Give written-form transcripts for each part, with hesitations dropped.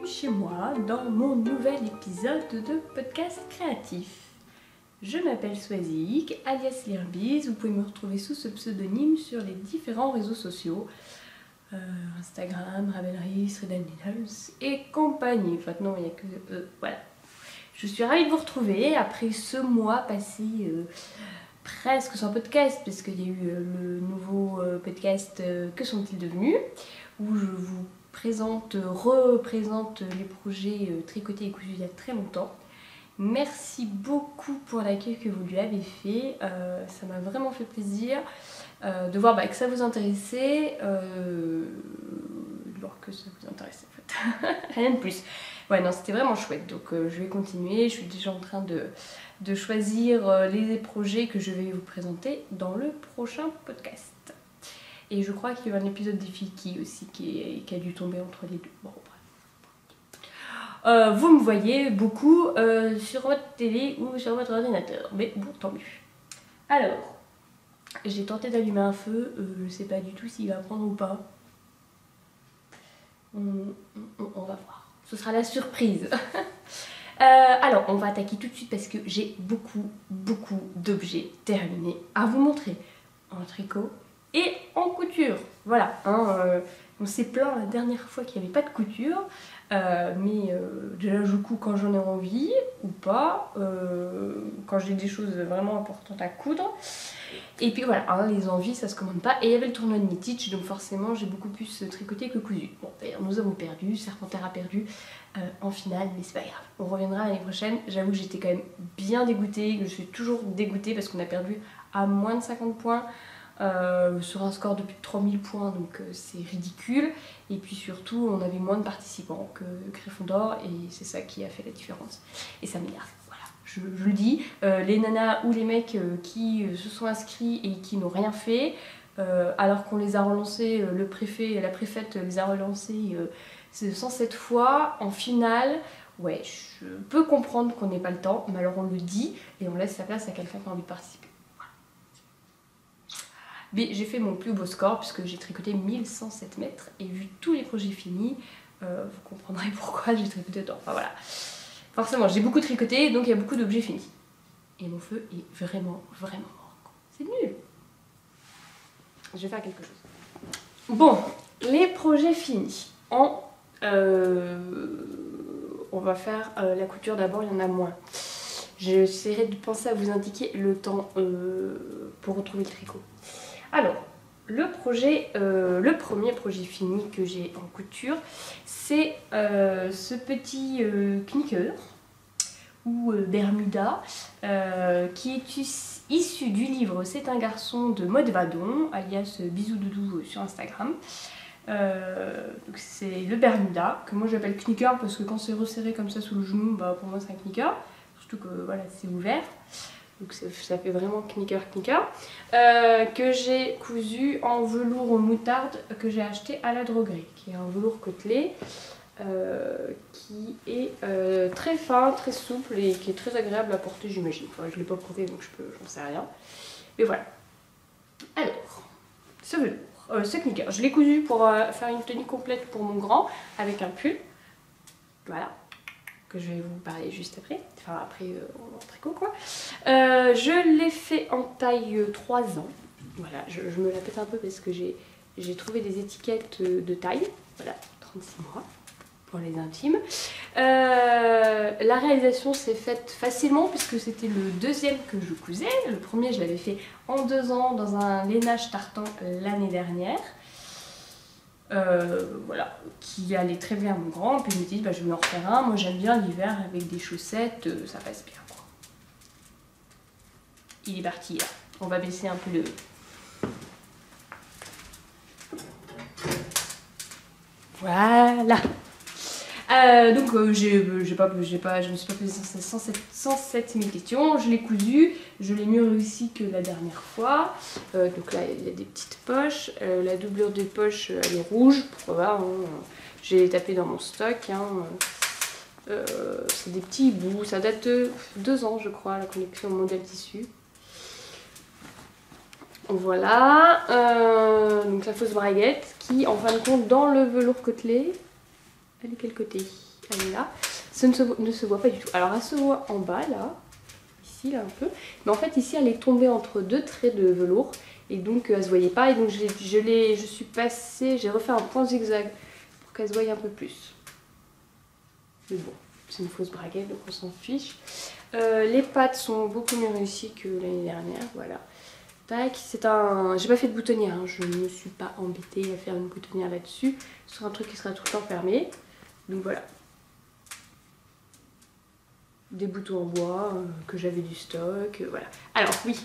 chez moi dans mon nouvel épisode de podcast créatif. Je m'appelle Swazik, alias Lirbiz, vous pouvez me retrouver sous ce pseudonyme sur les différents réseaux sociaux, Instagram, Ravelry, Thread et compagnie. Enfin non, il n'y a que voilà. Je suis ravie de vous retrouver après ce mois passé presque sans podcast, parce qu'il y a eu le nouveau podcast Que sont-ils devenus, où je vous représente les projets tricotés et cousus il y a très longtemps. Merci beaucoup pour l'accueil que vous lui avez fait, ça m'a vraiment fait plaisir de voir que ça vous intéressait, alors que ça vous intéressait en fait, rien de plus. Ouais, non, c'était vraiment chouette, donc je vais continuer, je suis déjà en train de choisir les projets que je vais vous présenter dans le prochain podcast. Et je crois qu'il y a un épisode des Fiki aussi qui a dû tomber entre les deux. Bon, bref. Vous me voyez beaucoup sur votre télé ou sur votre ordinateur, mais bon, tant mieux. Alors, j'ai tenté d'allumer un feu, je sais pas du tout s'il va prendre ou pas. On va voir, ce sera la surprise. Alors, on va attaquer tout de suite parce que j'ai beaucoup d'objets terminés à vous montrer en tricot et en couture. Voilà, on s'est plaint la dernière fois qu'il n'y avait pas de couture, mais déjà je couds quand j'en ai envie ou pas, quand j'ai des choses vraiment importantes à coudre. Et puis voilà, les envies ça se commande pas. Et il y avait le tournoi de Knitich, donc forcément j'ai beaucoup plus tricoté que cousu. Bon, d'ailleurs nous avons perdu, Serpentaire a perdu en finale, mais c'est pas grave, on reviendra l'année prochaine. J'avoue que j'étais quand même bien dégoûtée, que je suis toujours dégoûtée parce qu'on a perdu à moins de 50 points. Sur un score de plus de 3000 points, donc c'est ridicule. Et puis surtout on avait moins de participants que Gryffondor et c'est ça qui a fait la différence et ça m'énerve, voilà, je le dis. Les nanas ou les mecs qui se sont inscrits et qui n'ont rien fait, alors qu'on les a relancés, le préfet et la préfète les a relancés 107 fois en finale. Ouais, je peux comprendre qu'on n'ait pas le temps, mais alors on le dit et on laisse sa place à quelqu'un qui a envie de participer. Mais j'ai fait mon plus beau score puisque j'ai tricoté 1107 mètres et vu tous les projets finis, vous comprendrez pourquoi j'ai tricoté autant. Enfin voilà, forcément j'ai beaucoup tricoté donc il y a beaucoup d'objets finis. Et mon feu est vraiment mort. C'est nul. Je vais faire quelque chose. Bon, les projets finis. On va faire la couture d'abord, il y en a moins. J'essaierai de penser à vous indiquer le temps pour retrouver le tricot. Alors, le premier projet fini que j'ai en couture, c'est ce petit knicker ou Bermuda qui est issu du livre C'est un garçon de Maud Vadon, alias Bisou Doudou sur Instagram. Donc c'est le Bermuda, que moi j'appelle knicker parce que quand c'est resserré comme ça sous le genou, pour moi c'est un knicker, surtout que voilà, c'est ouvert. Donc ça fait vraiment knicker. Que j'ai cousu en velours moutarde que j'ai acheté à la droguerie, qui est un velours côtelé qui est très fin, très souple et qui est très agréable à porter, j'imagine. Enfin, je ne l'ai pas porté donc j'en sais rien. Mais voilà. Alors, ce velours, ce knicker, je l'ai cousu pour faire une tenue complète pour mon grand avec un pull. Voilà. Que je vais vous parler juste après, enfin après en tricot quoi. Je l'ai fait en taille 3 ans, voilà, je me la pète un peu parce que j'ai trouvé des étiquettes de taille, voilà, 36 mois pour les intimes. La réalisation s'est faite facilement puisque c'était le deuxième que je cousais, le premier je l'avais fait en 2 ans dans un lainage tartan l'année dernière. Voilà, qui allait très bien à mon grand, puis je me dis je vais en refaire un. Moi j'aime bien l'hiver avec des chaussettes, ça passe bien quoi. Il est parti là, on va baisser un peu le... Voilà. Donc je me suis pas posé 107 000 questions, je l'ai cousu, je l'ai mieux réussi que la dernière fois. Donc là il y a des petites poches, la doublure des poches elle est rouge, pourquoi pas, j'ai tapé dans mon stock. C'est des petits bouts, ça date de 2 ans je crois, la collection modèle tissu. Voilà, donc la fausse braguette qui en fin de compte dans le velours côtelé, elle est quel côté? Elle est là. Ça ne se voit pas du tout. Alors elle se voit en bas là, ici là un peu. Mais en fait ici elle est tombée entre deux traits de velours. Et donc elle se voyait pas. Et donc je suis passée, j'ai refait un point zigzag pour qu'elle se voie un peu plus. Mais bon, c'est une fausse braguette donc on s'en fiche. Les pattes sont beaucoup mieux réussies que l'année dernière, voilà. Tac, c'est un... J'ai pas fait de boutonnière, hein. Je ne me suis pas embêtée à faire une boutonnière là-dessus. Ce sera un truc qui sera tout le temps fermé. Donc voilà. Des boutons en bois, que j'avais du stock, voilà. Alors oui,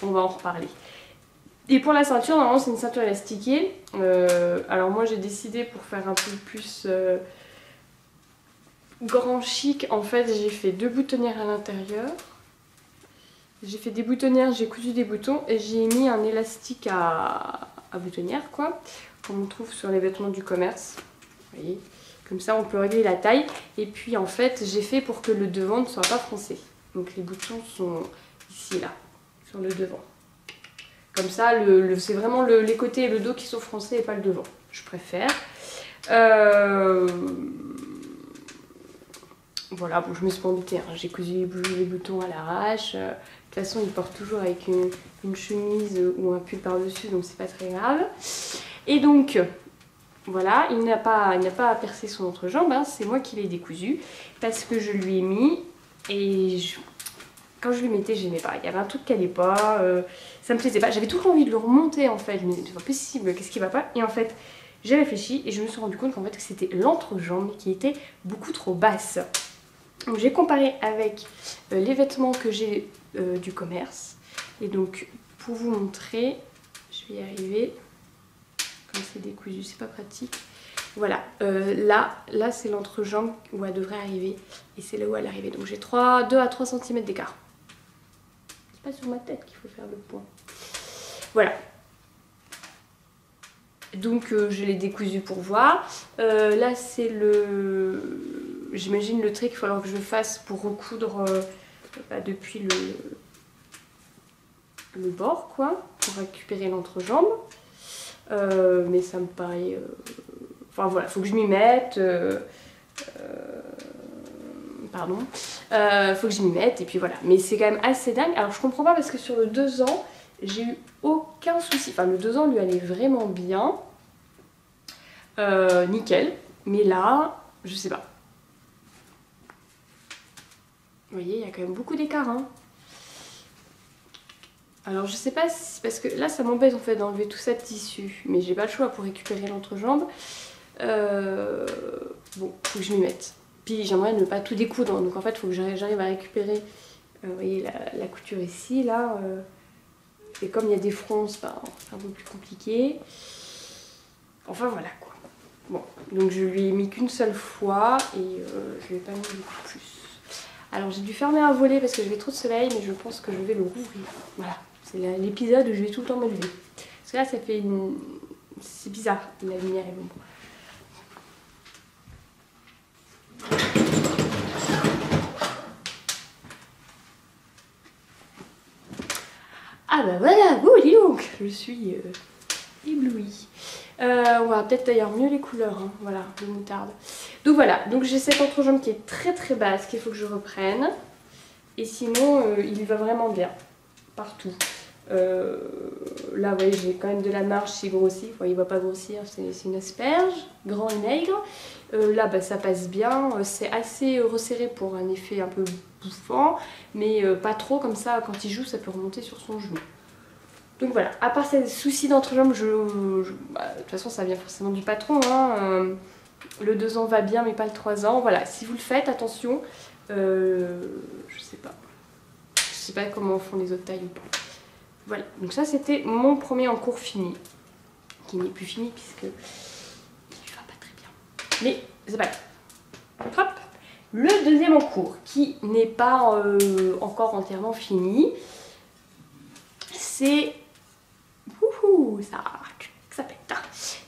on va en reparler. Et pour la ceinture, normalement c'est une ceinture élastiquée. Alors moi j'ai décidé pour faire un peu plus... grand chic, en fait j'ai fait 2 boutonnières à l'intérieur. J'ai fait des boutonnières, j'ai cousu des boutons et j'ai mis un élastique à boutonnière quoi, comme on trouve sur les vêtements du commerce. Vous voyez, comme ça on peut régler la taille. Et puis en fait j'ai fait pour que le devant ne soit pas froncé. Donc les boutons sont ici là, sur le devant. Comme ça c'est vraiment les côtés et le dos qui sont froncés et pas le devant. Je préfère. Voilà, bon je me suis pas embêtée, hein. J'ai cousu les boutons à l'arrache. De toute façon, il porte toujours avec une chemise ou un pull par-dessus, donc c'est pas très grave. Et donc, voilà, il n'a pas à percer son entrejambe, hein, c'est moi qui l'ai décousu, parce que je lui ai mis, et quand je lui mettais, j'aimais pas. Il y avait un truc qui allait pas, ça me plaisait pas. J'avais toujours envie de le remonter, en fait. Je me disais, c'est pas possible, qu'est-ce qui va pas? Et en fait, j'ai réfléchi, et je me suis rendu compte qu'en fait, c'était l'entrejambe qui était beaucoup trop basse. Donc j'ai comparé avec les vêtements que j'ai du commerce. Et donc pour vous montrer, je vais y arriver. Comme c'est décousu, c'est pas pratique. Voilà, là c'est l'entrejambe où elle devrait arriver. Et c'est là où elle est arrivée. Donc j'ai 2 à 3 cm d'écart. C'est pas sur ma tête qu'il faut faire le point. Voilà. Donc je l'ai décousu pour voir. Là c'est j'imagine le trait qu'il va falloir que je fasse pour recoudre depuis le bord quoi, pour récupérer l'entrejambe. Mais ça me paraît... Enfin voilà, faut que je m'y mette. Pardon. Faut que je m'y mette et puis voilà. Mais c'est quand même assez dingue. Alors je comprends pas parce que sur le 2 ans, j'ai eu aucun souci. Enfin le 2 ans lui allait vraiment bien. Nickel. Mais là, je sais pas. Vous voyez, il y a quand même beaucoup d'écart. Hein. Alors je sais pas si... Parce que là ça m'embête en fait d'enlever tout ça de tissu. Mais j'ai pas le choix pour récupérer l'entrejambe. Bon, faut que je m'y mette. Puis j'aimerais ne pas tout découdre. Donc en fait, il faut que j'arrive à récupérer... vous voyez la couture ici, là. Et comme il y a des fronces, bah, c'est un peu plus compliqué. Enfin voilà quoi. Bon, donc je lui ai mis qu'une seule fois et je lui ai pas mis beaucoup plus. Alors j'ai dû fermer un volet parce que j'avais trop de soleil, mais je pense que je vais le rouvrir. Voilà, c'est l'épisode où je vais tout le temps me lever. Parce que là ça fait une... C'est bizarre, la lumière est l'ombre. Ah bah voilà, oh dis donc, je suis éblouie. On va peut-être d'ailleurs mieux les couleurs, hein. Voilà, de moutarde. Donc voilà, donc j'ai cette entrejambe qui est très très basse qu'il faut que je reprenne. Et sinon, il va vraiment bien, partout. Là, vous voyez, j'ai quand même de la marge, c'est grossi. Enfin, il ne va pas grossir, c'est une asperge, grand et maigre. Là, bah, ça passe bien. C'est assez resserré pour un effet un peu bouffant, mais pas trop, comme ça, quand il joue, ça peut remonter sur son genou. Donc voilà, à part ces soucis d'entrejambe, bah, de toute façon, ça vient forcément du patron. Hein. Le 2 ans va bien, mais pas le 3 ans. Voilà, si vous le faites, attention. Je sais pas. Je sais pas comment font les autres tailles ou pas. Voilà, donc ça c'était mon premier en cours fini. Qui n'est plus fini puisque il va pas très bien. Mais c'est pas grave. Hop. Le deuxième en cours, qui n'est pas encore entièrement fini, c'est... ça pète.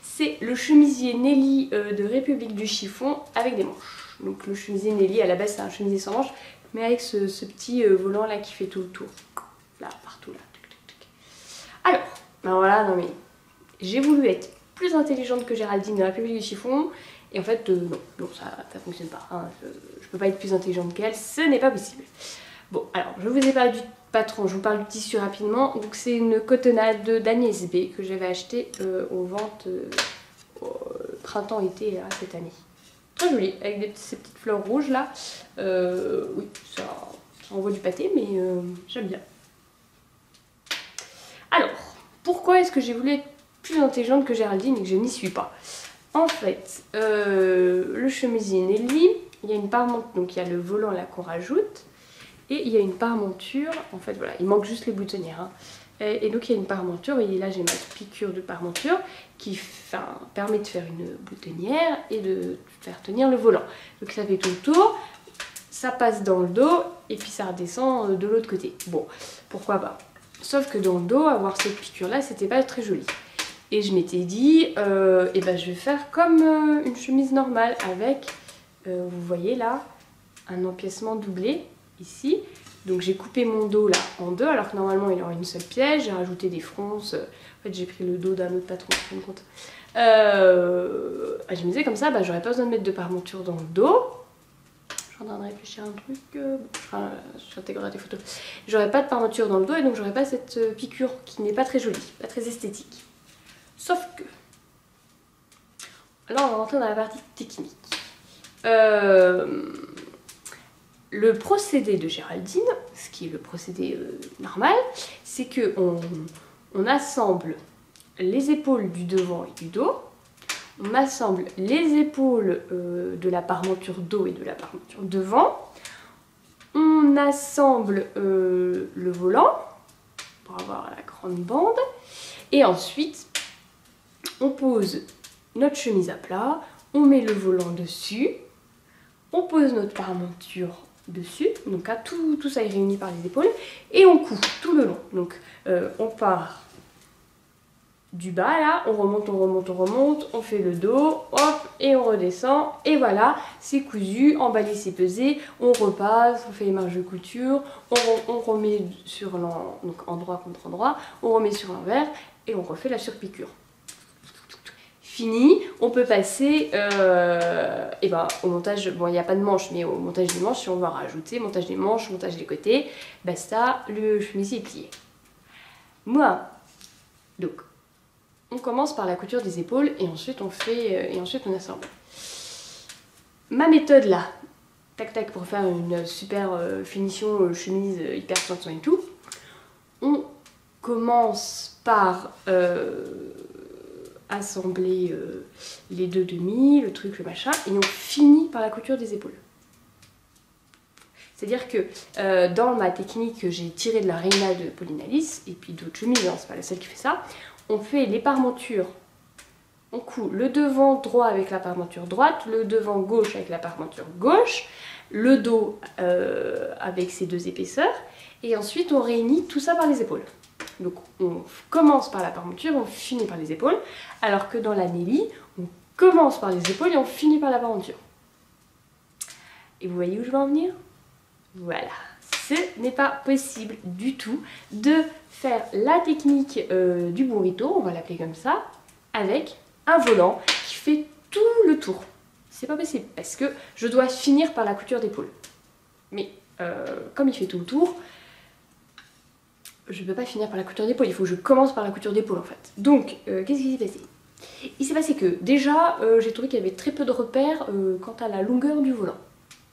C'est le chemisier Nelly de République du Chiffon avec des manches. Donc le chemisier Nelly, à la base c'est un chemisier sans manches, mais avec ce petit volant là qui fait tout le tour. Là, partout là. Alors, ben voilà, non mais j'ai voulu être plus intelligente que Géraldine de la République du Chiffon Et en fait, non, ça fonctionne pas. Hein. Je peux pas être plus intelligente qu'elle, ce n'est pas possible. Bon, alors, je vous ai parlé du patron, je vous parle du tissu rapidement. Donc, c'est une cotonnade d'Agnès B que j'avais acheté aux ventes printemps-été cette année. Très jolie, avec ces petites fleurs rouges là. Oui, ça envoie du pâté, mais j'aime bien. Alors, pourquoi est-ce que j'ai voulu être plus intelligente que Géraldine et que je n'y suis pas? En fait, le chemisier Nelly, il y a une parmenture, donc il y a le volant là qu'on rajoute, et il y a une parmenture, en fait voilà, il manque juste les boutonnières. Hein. Et donc il y a une parmenture, et là j'ai ma piqûre de parmenture qui permet de faire une boutonnière et de faire tenir le volant. Donc ça fait tout le tour, ça passe dans le dos et puis ça redescend de l'autre côté. Bon, pourquoi pas. Sauf que dans le dos, avoir cette piqûre là, c'était pas très joli. Et je m'étais dit, eh ben, je vais faire comme une chemise normale avec, vous voyez là, un empiècement doublé ici. Donc j'ai coupé mon dos là en deux, alors que normalement il y aurait une seule pièce. J'ai rajouté des fronces. En fait j'ai pris le dos d'un autre patron, je me rends compte. Je me disais comme ça, bah, j'aurais pas besoin de mettre de parmenture dans le dos. Je suis en train de réfléchir à un truc. J'intégrerai des photos. J'aurais pas de parmenture dans le dos et donc j'aurais pas cette piqûre qui n'est pas très jolie, pas très esthétique. Sauf que... Là on va rentrer dans la partie technique. Le procédé de Géraldine, ce qui est le procédé normal, c'est que on assemble les épaules du devant et du dos, on assemble les épaules de la parmenture dos et de la parmenture devant, on assemble le volant pour avoir la grande bande, et ensuite on pose notre chemise à plat, on met le volant dessus, on pose notre parmenture dessus, donc là tout ça est réuni par les épaules, et on coud tout le long. Donc on part du bas là, on remonte, on fait le dos, hop, et on redescend, et voilà, c'est cousu, emballé, c'est pesé, on repasse, on fait les marges de couture, on remet sur donc endroit contre endroit, on remet sur l'envers, et on refait la surpiqûre. Fini, on peut passer au montage, bon il n'y a pas de manches, mais au montage des manches, si on veut en rajouter, montage des manches, montage des côtés, basta, le chemisier est plié. Moi, donc, on commence par la couture des épaules et ensuite on assemble. Ma méthode là, tac tac, pour faire une super finition chemise hyper soin et tout, on commence par assembler les deux demi, le truc, le machin, et on finit par la couture des épaules. C'est-à-dire que dans ma technique que j'ai tirée de la Reina de Pauline Alice, et puis d'autres chemises, hein, c'est pas la seule qui fait ça, on fait les parmentures, on coud le devant droit avec la parmenture droite, le devant gauche avec la parmenture gauche, le dos avec ses deux épaisseurs, et ensuite on réunit tout ça par les épaules. Donc on commence par la parmenture, on finit par les épaules, alors que dans la Nelly, on commence par les épaules et on finit par la parmenture. Et vous voyez où je veux en venir? Voilà, ce n'est pas possible du tout de faire la technique du burrito, on va l'appeler comme ça, avec un volant qui fait tout le tour. C'est pas possible, parce que je dois finir par la couture d'épaule. Mais comme il fait tout le tour, je ne peux pas finir par la couture d'épaule, il faut que je commence par la couture d'épaule en fait. Donc, qu'est-ce qui s'est passé? Il s'est passé que, déjà, j'ai trouvé qu'il y avait très peu de repères quant à la longueur du volant.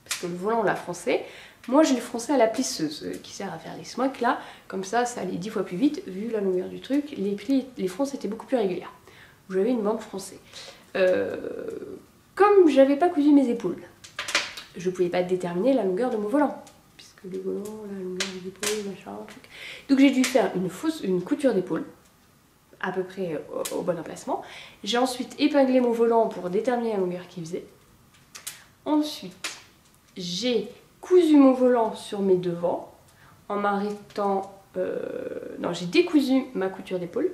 Parce que le volant, on l'a froncé. Moi, j'ai le froncé à la plisseuse, qui sert à faire les smocks là. Comme ça allait 10 fois plus vite, vu la longueur du truc. Les plis, les fronces étaient beaucoup plus régulières. J'avais une bande froncée. Comme j'avais pas cousu mes épaules, je pouvais pas déterminer la longueur de mon volant. Le volant, la longueur des épaules, machin, truc. Donc j'ai dû faire une couture d'épaule, à peu près au bon emplacement. J'ai ensuite épinglé mon volant pour déterminer la longueur qu'il faisait. Ensuite, j'ai cousu mon volant sur mes devants, en m'arrêtant... non, j'ai décousu ma couture d'épaule.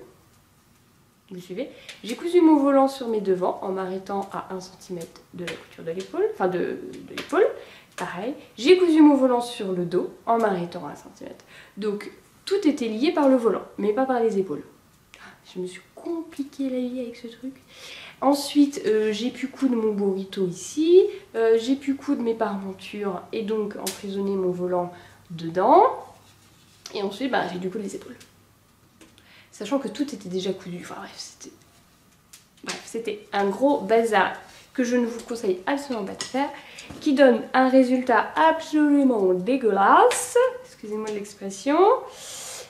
Vous suivez? J'ai cousu mon volant sur mes devants, en m'arrêtant à 1 cm de la couture de l'épaule, enfin de l'épaule. Pareil, j'ai cousu mon volant sur le dos en m'arrêtant à 1 cm. Donc tout était lié par le volant, mais pas par les épaules. Je me suis compliqué la vie avec ce truc. Ensuite, j'ai pu coudre mon burrito ici. J'ai pu coudre mes parmentures et donc emprisonner mon volant dedans. Et ensuite, bah, j'ai dû coudre les épaules. Sachant que tout était déjà coudu. Enfin bref, c'était un gros bazar que je ne vous conseille absolument pas de faire, qui donne un résultat absolument dégueulasse, excusez-moi de l'expression,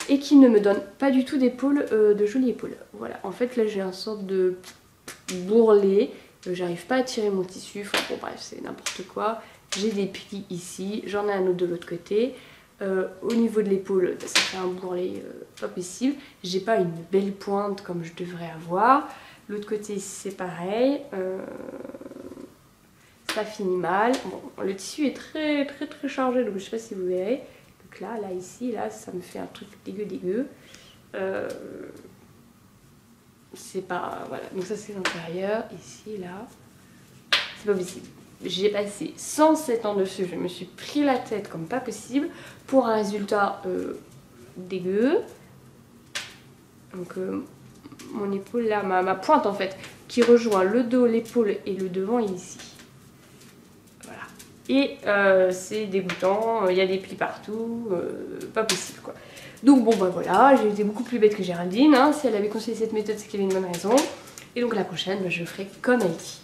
et qui ne me donne pas du tout d'épaules, de jolies épaules. Voilà, en fait là j'ai un sorte de bourrelet, j'arrive pas à tirer mon tissu, enfin bon bref c'est n'importe quoi. J'ai des plis ici, j'en ai un autre de l'autre côté. Au niveau de l'épaule, ça fait un bourrelet pas possible. J'ai pas une belle pointe comme je devrais avoir. L'autre côté c'est pareil. Ça finit mal. Bon, le tissu est très chargé, donc je sais pas si vous verrez. Donc là, ici, ça me fait un truc dégueu. C'est pas... Voilà, donc ça c'est l'intérieur. Ici, là, c'est pas possible. J'ai passé 107 ans dessus, je me suis pris la tête comme pas possible pour un résultat dégueu. Donc mon épaule là, ma pointe en fait, qui rejoint le dos, l'épaule et le devant est ici. Voilà. Et c'est dégoûtant, il y a des plis partout, pas possible quoi. Donc bon bah voilà, j'ai été beaucoup plus bête que Géraldine, hein. Si elle avait conseillé cette méthode, c'est qu'il y avait une bonne raison. Et donc la prochaine, bah, je ferai comme elle dit.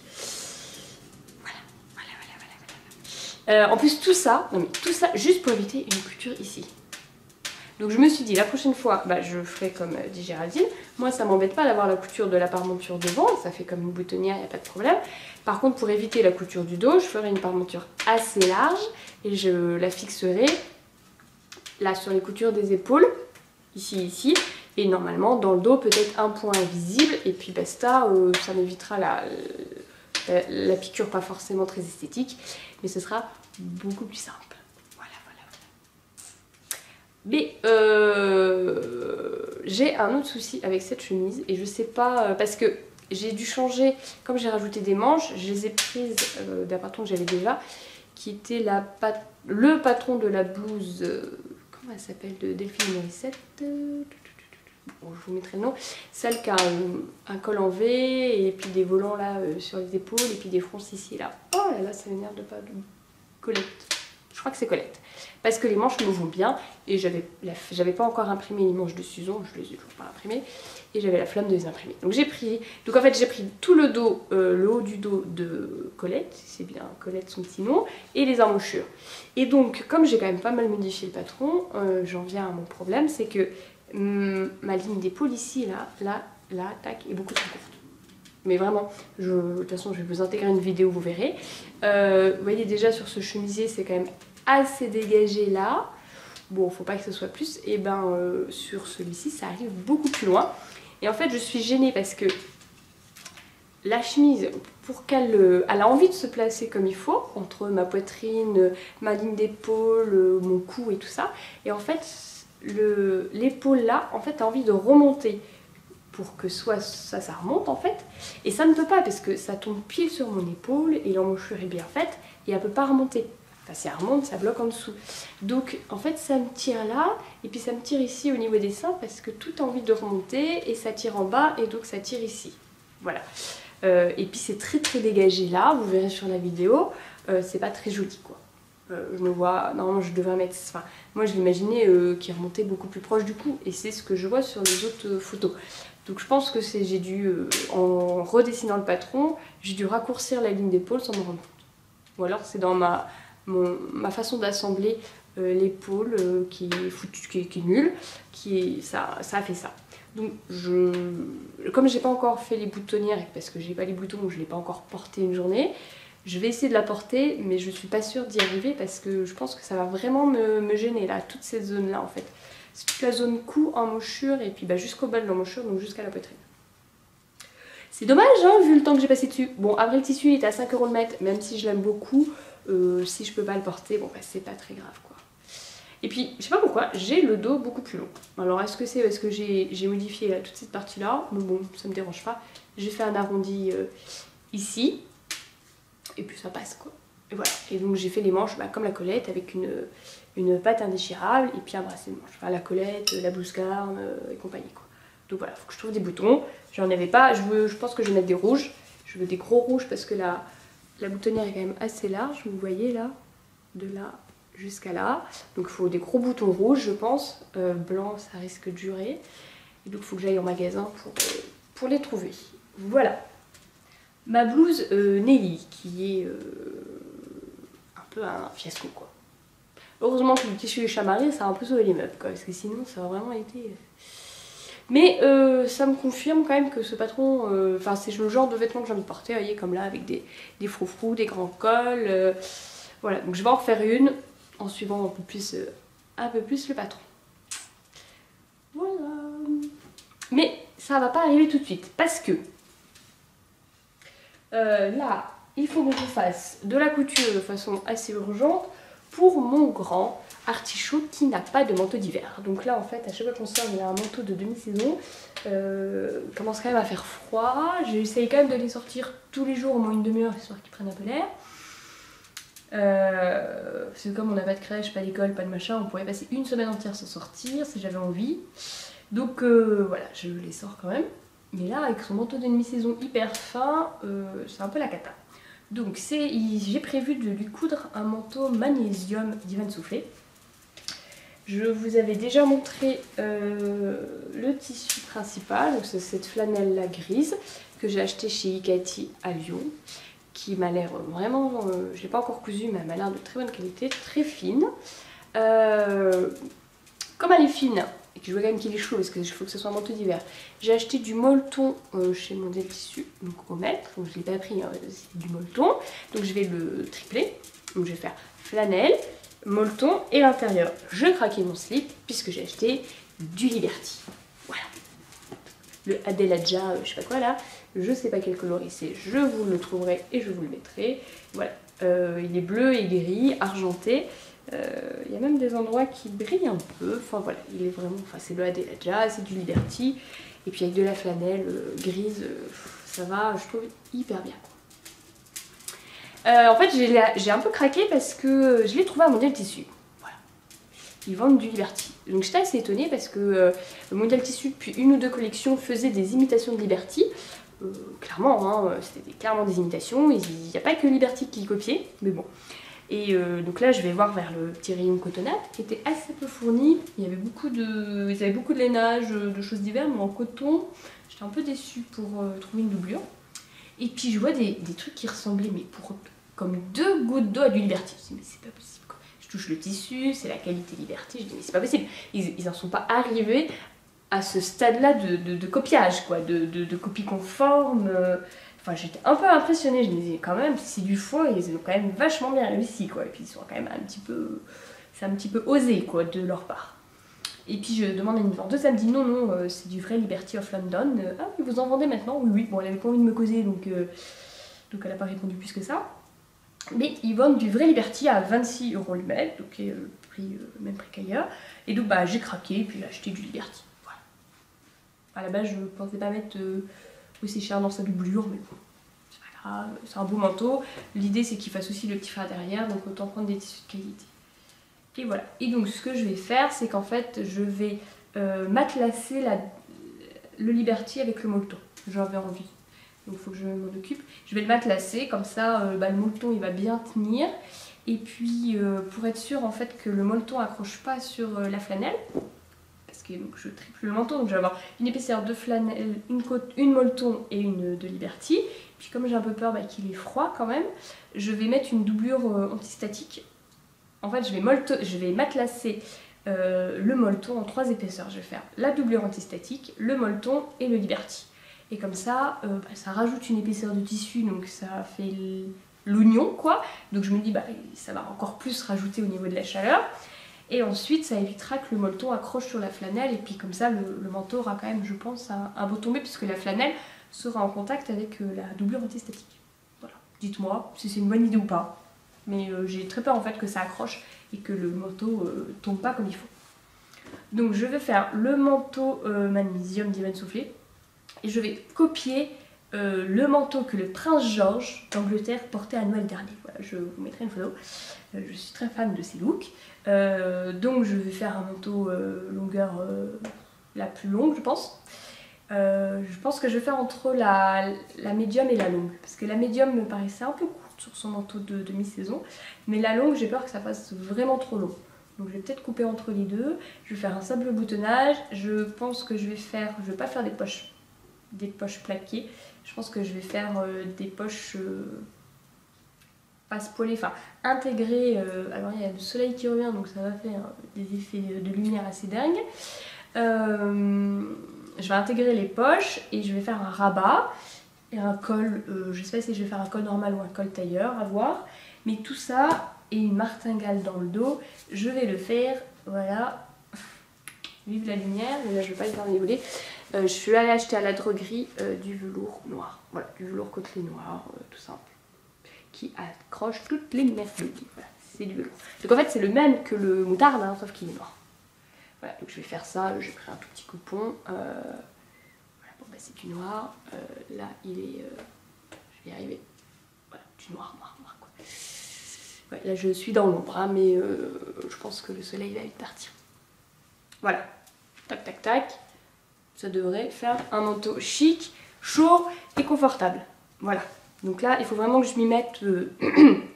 Voilà. En plus tout ça juste pour éviter une couture ici. Donc je me suis dit la prochaine fois bah, je ferai comme dit Géraldine. Moi ça m'embête pas d'avoir la couture de la parmenture devant, ça fait comme une boutonnière, il n'y a pas de problème. Par contre pour éviter la couture du dos, je ferai une parmenture assez large et je la fixerai là sur les coutures des épaules, ici. Et normalement dans le dos peut-être un point visible et puis basta, ça m'évitera la piqûre pas forcément très esthétique, mais ce sera beaucoup plus simple. Mais j'ai un autre souci avec cette chemise et je sais pas, parce que j'ai dû changer, comme j'ai rajouté des manches, je les ai prises d'un patron que j'avais déjà, qui était le patron de la blouse, comment elle s'appelle, de Delphine Morissette, bon, je vous mettrai le nom, celle qui a un col en V et puis des volants là sur les épaules et puis des fronces ici et là. Oh là là, ça m'énerve de pas de Colette. Je crois que c'est Colette. Parce que les manches me vont bien et j'avais pas encore imprimé les manches de Suzon, je les ai toujours pas imprimées et j'avais la flamme de les imprimer. Donc en fait j'ai pris tout le dos, le haut du dos de Colette, c'est bien Colette son petit nom, et les emmanchures. Et donc comme j'ai quand même pas mal modifié le patron, j'en viens à mon problème, c'est que ma ligne d'épaule ici, là, tac, est beaucoup trop courte. Mais vraiment, de toute façon je vais vous intégrer une vidéo, vous verrez. Vous voyez déjà sur ce chemisier c'est quand même assez dégagé là. Bon, faut pas que ce soit plus. Et ben sur celui-ci ça arrive beaucoup plus loin. Et en fait je suis gênée parce que la chemise, pour qu'elle a envie de se placer comme il faut, entre ma poitrine, ma ligne d'épaule, mon cou et tout ça. Et en fait l'épaule là, en fait a envie de remonter. Pour que soit ça remonte en fait, et ça ne peut pas parce que ça tombe pile sur mon épaule et l'emmanchure est bien faite et elle peut pas remonter. Enfin si elle remonte ça bloque en dessous. Donc en fait ça me tire là et puis ça me tire ici au niveau des seins parce que tout a envie de remonter et ça tire en bas et donc ça tire ici. Voilà. Et puis c'est très dégagé là, vous verrez sur la vidéo, c'est pas très joli quoi. Je me vois, normalement je devrais mettre, enfin moi je l'imaginais qui remontait beaucoup plus proche du cou et c'est ce que je vois sur les autres photos. Donc je pense que j'ai dû, en redessinant le patron, j'ai dû raccourcir la ligne d'épaule sans me rendre compte. Ou alors c'est dans ma façon d'assembler l'épaule qui est nulle, ça a fait ça. Donc comme j'ai pas encore fait les boutonnières, parce que j'ai pas les boutons, je l'ai pas encore porté une journée, je vais essayer de la porter, mais je suis pas sûre d'y arriver parce que je pense que ça va vraiment me gêner là, toute cette zone là en fait. C'est toute la zone cou, emmanchure et puis bah, jusqu'au bas de l'emmanchure, donc jusqu'à la poitrine. C'est dommage hein, vu le temps que j'ai passé dessus. Bon après le tissu il est à 5 € le mètre, même si je l'aime beaucoup, si je peux pas le porter, bon bah c'est pas très grave quoi. Et puis je sais pas pourquoi, j'ai le dos beaucoup plus long. Alors est-ce que c'est parce que j'ai modifié là, toute cette partie là, mais bon ça me dérange pas. J'ai fait un arrondi ici, et puis ça passe quoi. Et voilà, et donc j'ai fait les manches bah, comme la Colette avec une patte indéchirable et puis un bracelet de manche. Enfin la Colette, la blouse garne et compagnie quoi. Donc voilà, il faut que je trouve des boutons. J'en avais pas, je pense que je vais mettre des rouges. Je veux des gros rouges parce que la boutonnière est quand même assez large, vous voyez là, de là jusqu'à là. Donc il faut des gros boutons rouges je pense. Blanc ça risque de durer. Et donc il faut que j'aille au magasin pour les trouver. Voilà. Ma blouse Nelly qui est un peu un fiasco quoi. Heureusement que le tissu est chamarré, ça a un peu sauvé les meubles quoi, parce que sinon ça a vraiment été... Mais ça me confirme quand même que ce patron, enfin c'est le genre de vêtements que j'ai envie de porter, vous voyez, comme là avec des froufrous, des grands cols. Voilà, donc je vais en refaire une en suivant un peu plus le patron. Voilà. Mais ça va pas arriver tout de suite parce que là, il faut que je fasse de la couture de façon assez urgente pour mon grand artichaut qui n'a pas de manteau d'hiver. Donc là en fait à chaque fois qu'on sort il a un manteau de demi-saison. Il commence quand même à faire froid. J'essaye quand même de les sortir tous les jours au moins une demi-heure histoire qu'ils prennent un peu l'air. Parce que comme on n'a pas de crèche, pas d'école, pas de machin, on pourrait passer une semaine entière sans sortir si j'avais envie. Donc voilà, je les sors quand même. Mais là avec son manteau de demi-saison hyper fin, c'est un peu la cata. Donc j'ai prévu de lui coudre un manteau magnésium d'Ivan Soufflé. Je vous avais déjà montré le tissu principal, donc c'est cette flanelle là grise que j'ai acheté chez Ikati à Lyon, qui m'a l'air vraiment, je l'ai pas encore cousu mais elle m'a l'air de très bonne qualité, très fine. Comme elle est fine et que je vois quand même qu'il est chaud parce qu'il faut que ce soit un manteau d'hiver, j'ai acheté du molleton chez Mondial Tissu, donc au mètre, donc je l'ai pas pris, hein, c'est du molleton, donc je vais le tripler, donc je vais faire flanelle, molleton et l'intérieur. Je craquais mon slip puisque j'ai acheté du Liberty. Voilà. Le Adelaja, je sais pas quoi là, je sais pas quel coloris c'est, je vous le trouverai et je vous le mettrai. Voilà. Il est bleu et gris, argenté. Il y a même des endroits qui brillent un peu. Enfin voilà, il est vraiment. Enfin c'est le Adelaja, c'est du Liberty. Et puis avec de la flanelle grise, ça va, je trouve hyper bien. En fait j'ai un peu craqué parce que je l'ai trouvé à Mondial Tissu. Voilà. Ils vendent du Liberty. Donc j'étais assez étonnée parce que Mondial Tissu depuis une ou deux collections faisait des imitations de Liberty. Clairement, hein, c'était clairement des imitations. Il n'y a pas que Liberty qui copiait, mais bon. Et donc là je vais voir vers le petit rayon cotonnade qui était assez peu fourni. Ils avaient beaucoup de lainage, de choses diverses, mais en coton, j'étais un peu déçue pour trouver une doublure. Et puis je vois des trucs qui ressemblaient mais comme 2 gouttes d'eau à du Liberty. Je me dis mais c'est pas possible quoi. Je touche le tissu, c'est la qualité Liberty, je dis mais c'est pas possible. Ils en sont pas arrivés à ce stade là de copiage quoi, de copie conforme. Enfin j'étais un peu impressionnée, je me disais quand même c'est du faux, ils ont quand même vachement bien réussi quoi. Et puis ils sont quand même c'est un petit peu osé quoi de leur part. Et puis je demande à une vendeuse, elle me dit non, c'est du vrai Liberty of London. Ah oui, vous en vendez maintenant? Oui. Bon, elle avait pas envie de me causer, donc elle n'a pas répondu plus que ça. Mais ils vendent du vrai Liberty à 26 € le mètre, donc le même prix qu'ailleurs. Et donc bah j'ai craqué, et puis j'ai acheté du Liberty. Voilà. À la base, je pensais pas mettre aussi cher dans sa doublure, mais bon, c'est pas grave, c'est un beau manteau. L'idée c'est qu'il fasse aussi le petit frère derrière, donc autant prendre des tissus de qualité. Et voilà. Et donc ce que je vais faire, c'est qu'en fait, je vais matelacer le Liberty avec le molleton. J'avais envie. Donc il faut que je m'en occupe. Je vais le matelacer, comme ça le molleton il va bien tenir. Et puis pour être sûr en fait que le molleton accroche pas sur la flanelle, parce que donc, je triple le manteau, donc je vais avoir une épaisseur de flanelle, une molleton et une de Liberty. Puis comme j'ai un peu peur qu'il est froid quand même, je vais mettre une doublure antistatique. En fait, je vais matelacer le molleton en 3 épaisseurs. Je vais faire la doublure antistatique, le molleton et le Liberty. Et comme ça, ça rajoute une épaisseur de tissu, donc ça fait l'oignon, quoi. Donc je me dis, ça va encore plus rajouter au niveau de la chaleur. Et ensuite, ça évitera que le molleton accroche sur la flanelle. Et puis comme ça, le manteau aura quand même, je pense, un beau tombé, puisque la flanelle sera en contact avec la doublure antistatique. Voilà. Dites-moi si c'est une bonne idée ou pas. Mais j'ai très peur en fait que ça accroche et que le manteau tombe pas comme il faut. Donc je vais faire le manteau magnésium d'Ivan Soufflé et je vais copier le manteau que le prince George d'Angleterre portait à Noël dernier. Voilà, je vous mettrai une photo. Je suis très fan de ces looks. Donc je vais faire un manteau longueur la plus longue je pense. Je pense que je vais faire entre la médium et la longue. Parce que la médium me paraissait un peu courte sur son manteau de mi-saison. Mais la longue, j'ai peur que ça fasse vraiment trop long. Donc je vais peut-être couper entre les deux. Je vais faire un simple boutonnage. Je pense que je vais pas faire des poches plaquées. Je pense que je vais faire des poches pas spoilées, enfin intégrées. Alors il y a le soleil qui revient, donc ça va faire des effets de lumière assez dingues. Je vais intégrer les poches et je vais faire un rabat et un col. Je sais pas si je vais faire un col normal ou un col tailleur, à voir. Mais tout ça et une martingale dans le dos, je vais le faire. Voilà. Vive la lumière, mais là je vais pas le faire dévoiler. Je suis allée acheter à la droguerie du velours noir. Voilà, du velours côtelé noir, tout simple. Qui accroche toutes les merdes. Voilà, c'est du velours. Donc en fait c'est le même que le moutarde, hein, sauf qu'il est noir. Voilà, donc je vais faire ça, j'ai pris un tout petit coupon. Voilà, bon bah c'est du noir. Là il est. Je vais y arriver. Voilà, du noir quoi. Ouais, là je suis dans l'ombre, hein, mais je pense que le soleil va vite partir. Voilà, tac tac tac. Ça devrait faire un manteau chic, chaud et confortable. Voilà. Donc là, il faut vraiment que je m'y mette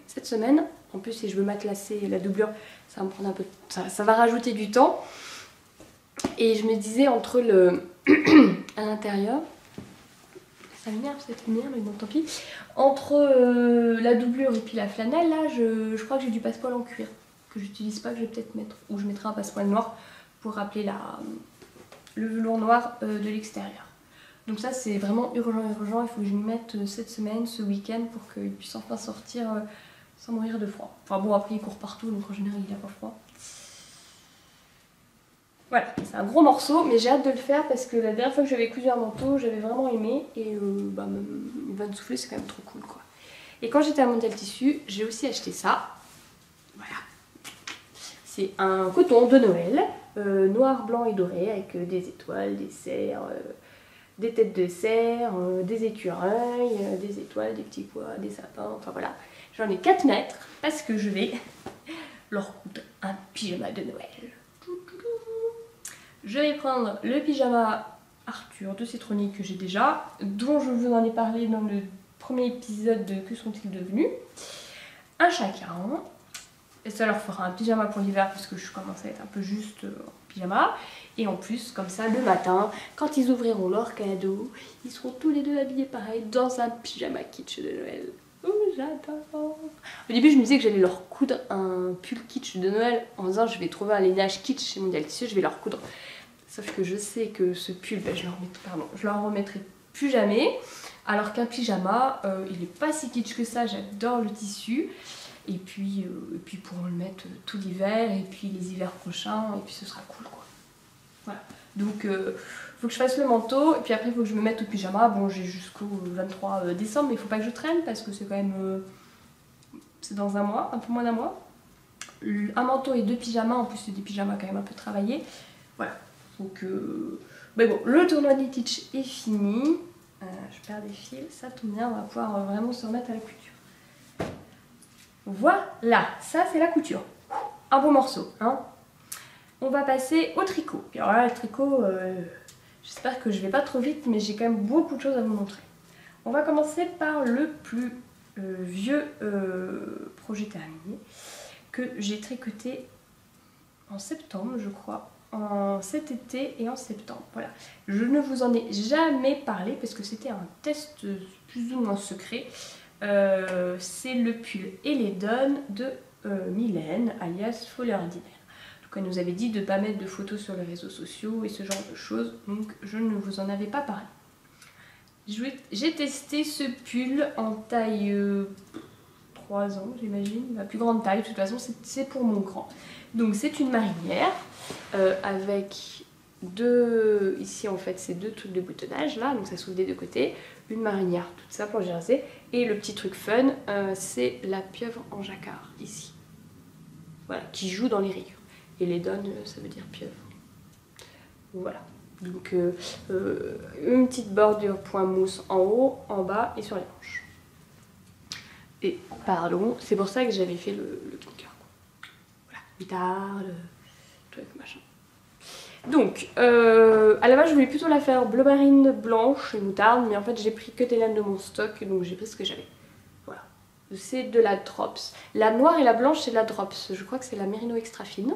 cette semaine. En plus, si je veux matelasser la doublure, ça va me prendre un peu. Ça va rajouter du temps. Et je me disais entre le à l'intérieur, ça m'énerve cette lumière, mais bon tant pis. Entre la doublure et puis la flanelle, là, je crois que j'ai du passepoil en cuir que j'utilise pas, que je vais peut-être mettre, ou je mettrai un passepoil noir pour rappeler le velours noir de l'extérieur. Donc ça c'est vraiment urgent, il faut que je m'y mette cette semaine, ce week-end, pour qu'il puisse enfin sortir sans mourir de froid. Enfin bon, après il court partout, donc en général il n'a pas froid. Voilà, c'est un gros morceau, mais j'ai hâte de le faire parce que la dernière fois que j'avais cousu un manteau, j'avais vraiment aimé, et bah, une vanne soufflée c'est quand même trop cool quoi. Et quand j'étais à Mondial Tissu, j'ai aussi acheté ça. Voilà. C'est un coton de Noël, noir, blanc et doré, avec des étoiles, des cerfs, des têtes de cerf, des écureuils, des étoiles, des petits pois, des sapins, enfin voilà. J'en ai 4 mètres parce que je vais leur coudre un pyjama de Noël. Je vais prendre le pyjama Arthur de Citronnier que j'ai déjà, dont je vous en ai parlé dans le premier épisode de Que sont-ils devenus. Un chacun. Et ça leur fera un pyjama pour l'hiver parce que je commence à être un peu juste en pyjama. Et en plus, comme ça, le matin, quand ils ouvriront leur cadeau, ils seront tous les deux habillés pareil dans un pyjama kitsch de Noël. Oh, j'adore. Au début, je me disais que j'allais leur coudre un pull kitsch de Noël en disant je vais trouver un lainage kitsch chez Mondial Tissu, je vais leur coudre. Sauf que je sais que ce pull, ben, je leur remettrai plus jamais. Alors qu'un pyjama, il est pas si kitsch que ça, j'adore le tissu. Et puis pour le mettre tout l'hiver, et puis les hivers prochains, et puis ce sera cool quoi. Voilà. Donc faut que je fasse le manteau, et puis après il faut que je me mette au pyjama. Bon, j'ai jusqu'au 23 décembre, mais il faut pas que je traîne parce que c'est quand même. C'est dans un mois, un peu moins d'un mois. Un manteau et 2 pyjamas, en plus c'est des pyjamas quand même un peu travaillés. Voilà. Donc. Mais bon, le tournoi de Teach est fini. Je perds des fils, ça tombe bien, on va pouvoir vraiment se remettre à la couture. Voilà, ça c'est la couture. Un beau morceau, hein. On va passer au tricot. Et alors là, le tricot, j'espère que je vais pas trop vite, mais j'ai quand même beaucoup de choses à vous montrer. On va commencer par le plus vieux projet terminé que j'ai tricoté en septembre, je crois. En cet été et en septembre. Voilà. Je ne vous en ai jamais parlé parce que c'était un test plus ou moins secret. C'est le pull et les donnes de Mylène, alias Folie Ordinaire. Donc elle nous avait dit de ne pas mettre de photos sur les réseaux sociaux et ce genre de choses, donc je ne vous en avais pas parlé. J'ai testé ce pull en taille 3 ans, j'imagine, la plus grande taille, de toute façon c'est pour mon grand. Donc c'est une marinière avec ici en fait c'est 2 trucs de boutonnage là, donc ça s'ouvre des 2 côtés, une marinière toute simple en jersey, et le petit truc fun c'est la pieuvre en jacquard ici, voilà, qui joue dans les rayures, et les donnes ça veut dire pieuvre, voilà. Donc une petite bordure point mousse en haut, en bas et sur les manches. Et pardon, c'est pour ça que j'avais fait le clicker. Voilà, guitare, le truc machin. Donc, à la base je voulais plutôt la faire bleu marine, blanche et moutarde, mais en fait j'ai pris que des laines de mon stock, donc j'ai pris ce que j'avais. Voilà, c'est de la Drops. La noire et la blanche c'est de la Drops, je crois que c'est la Merino extra fine.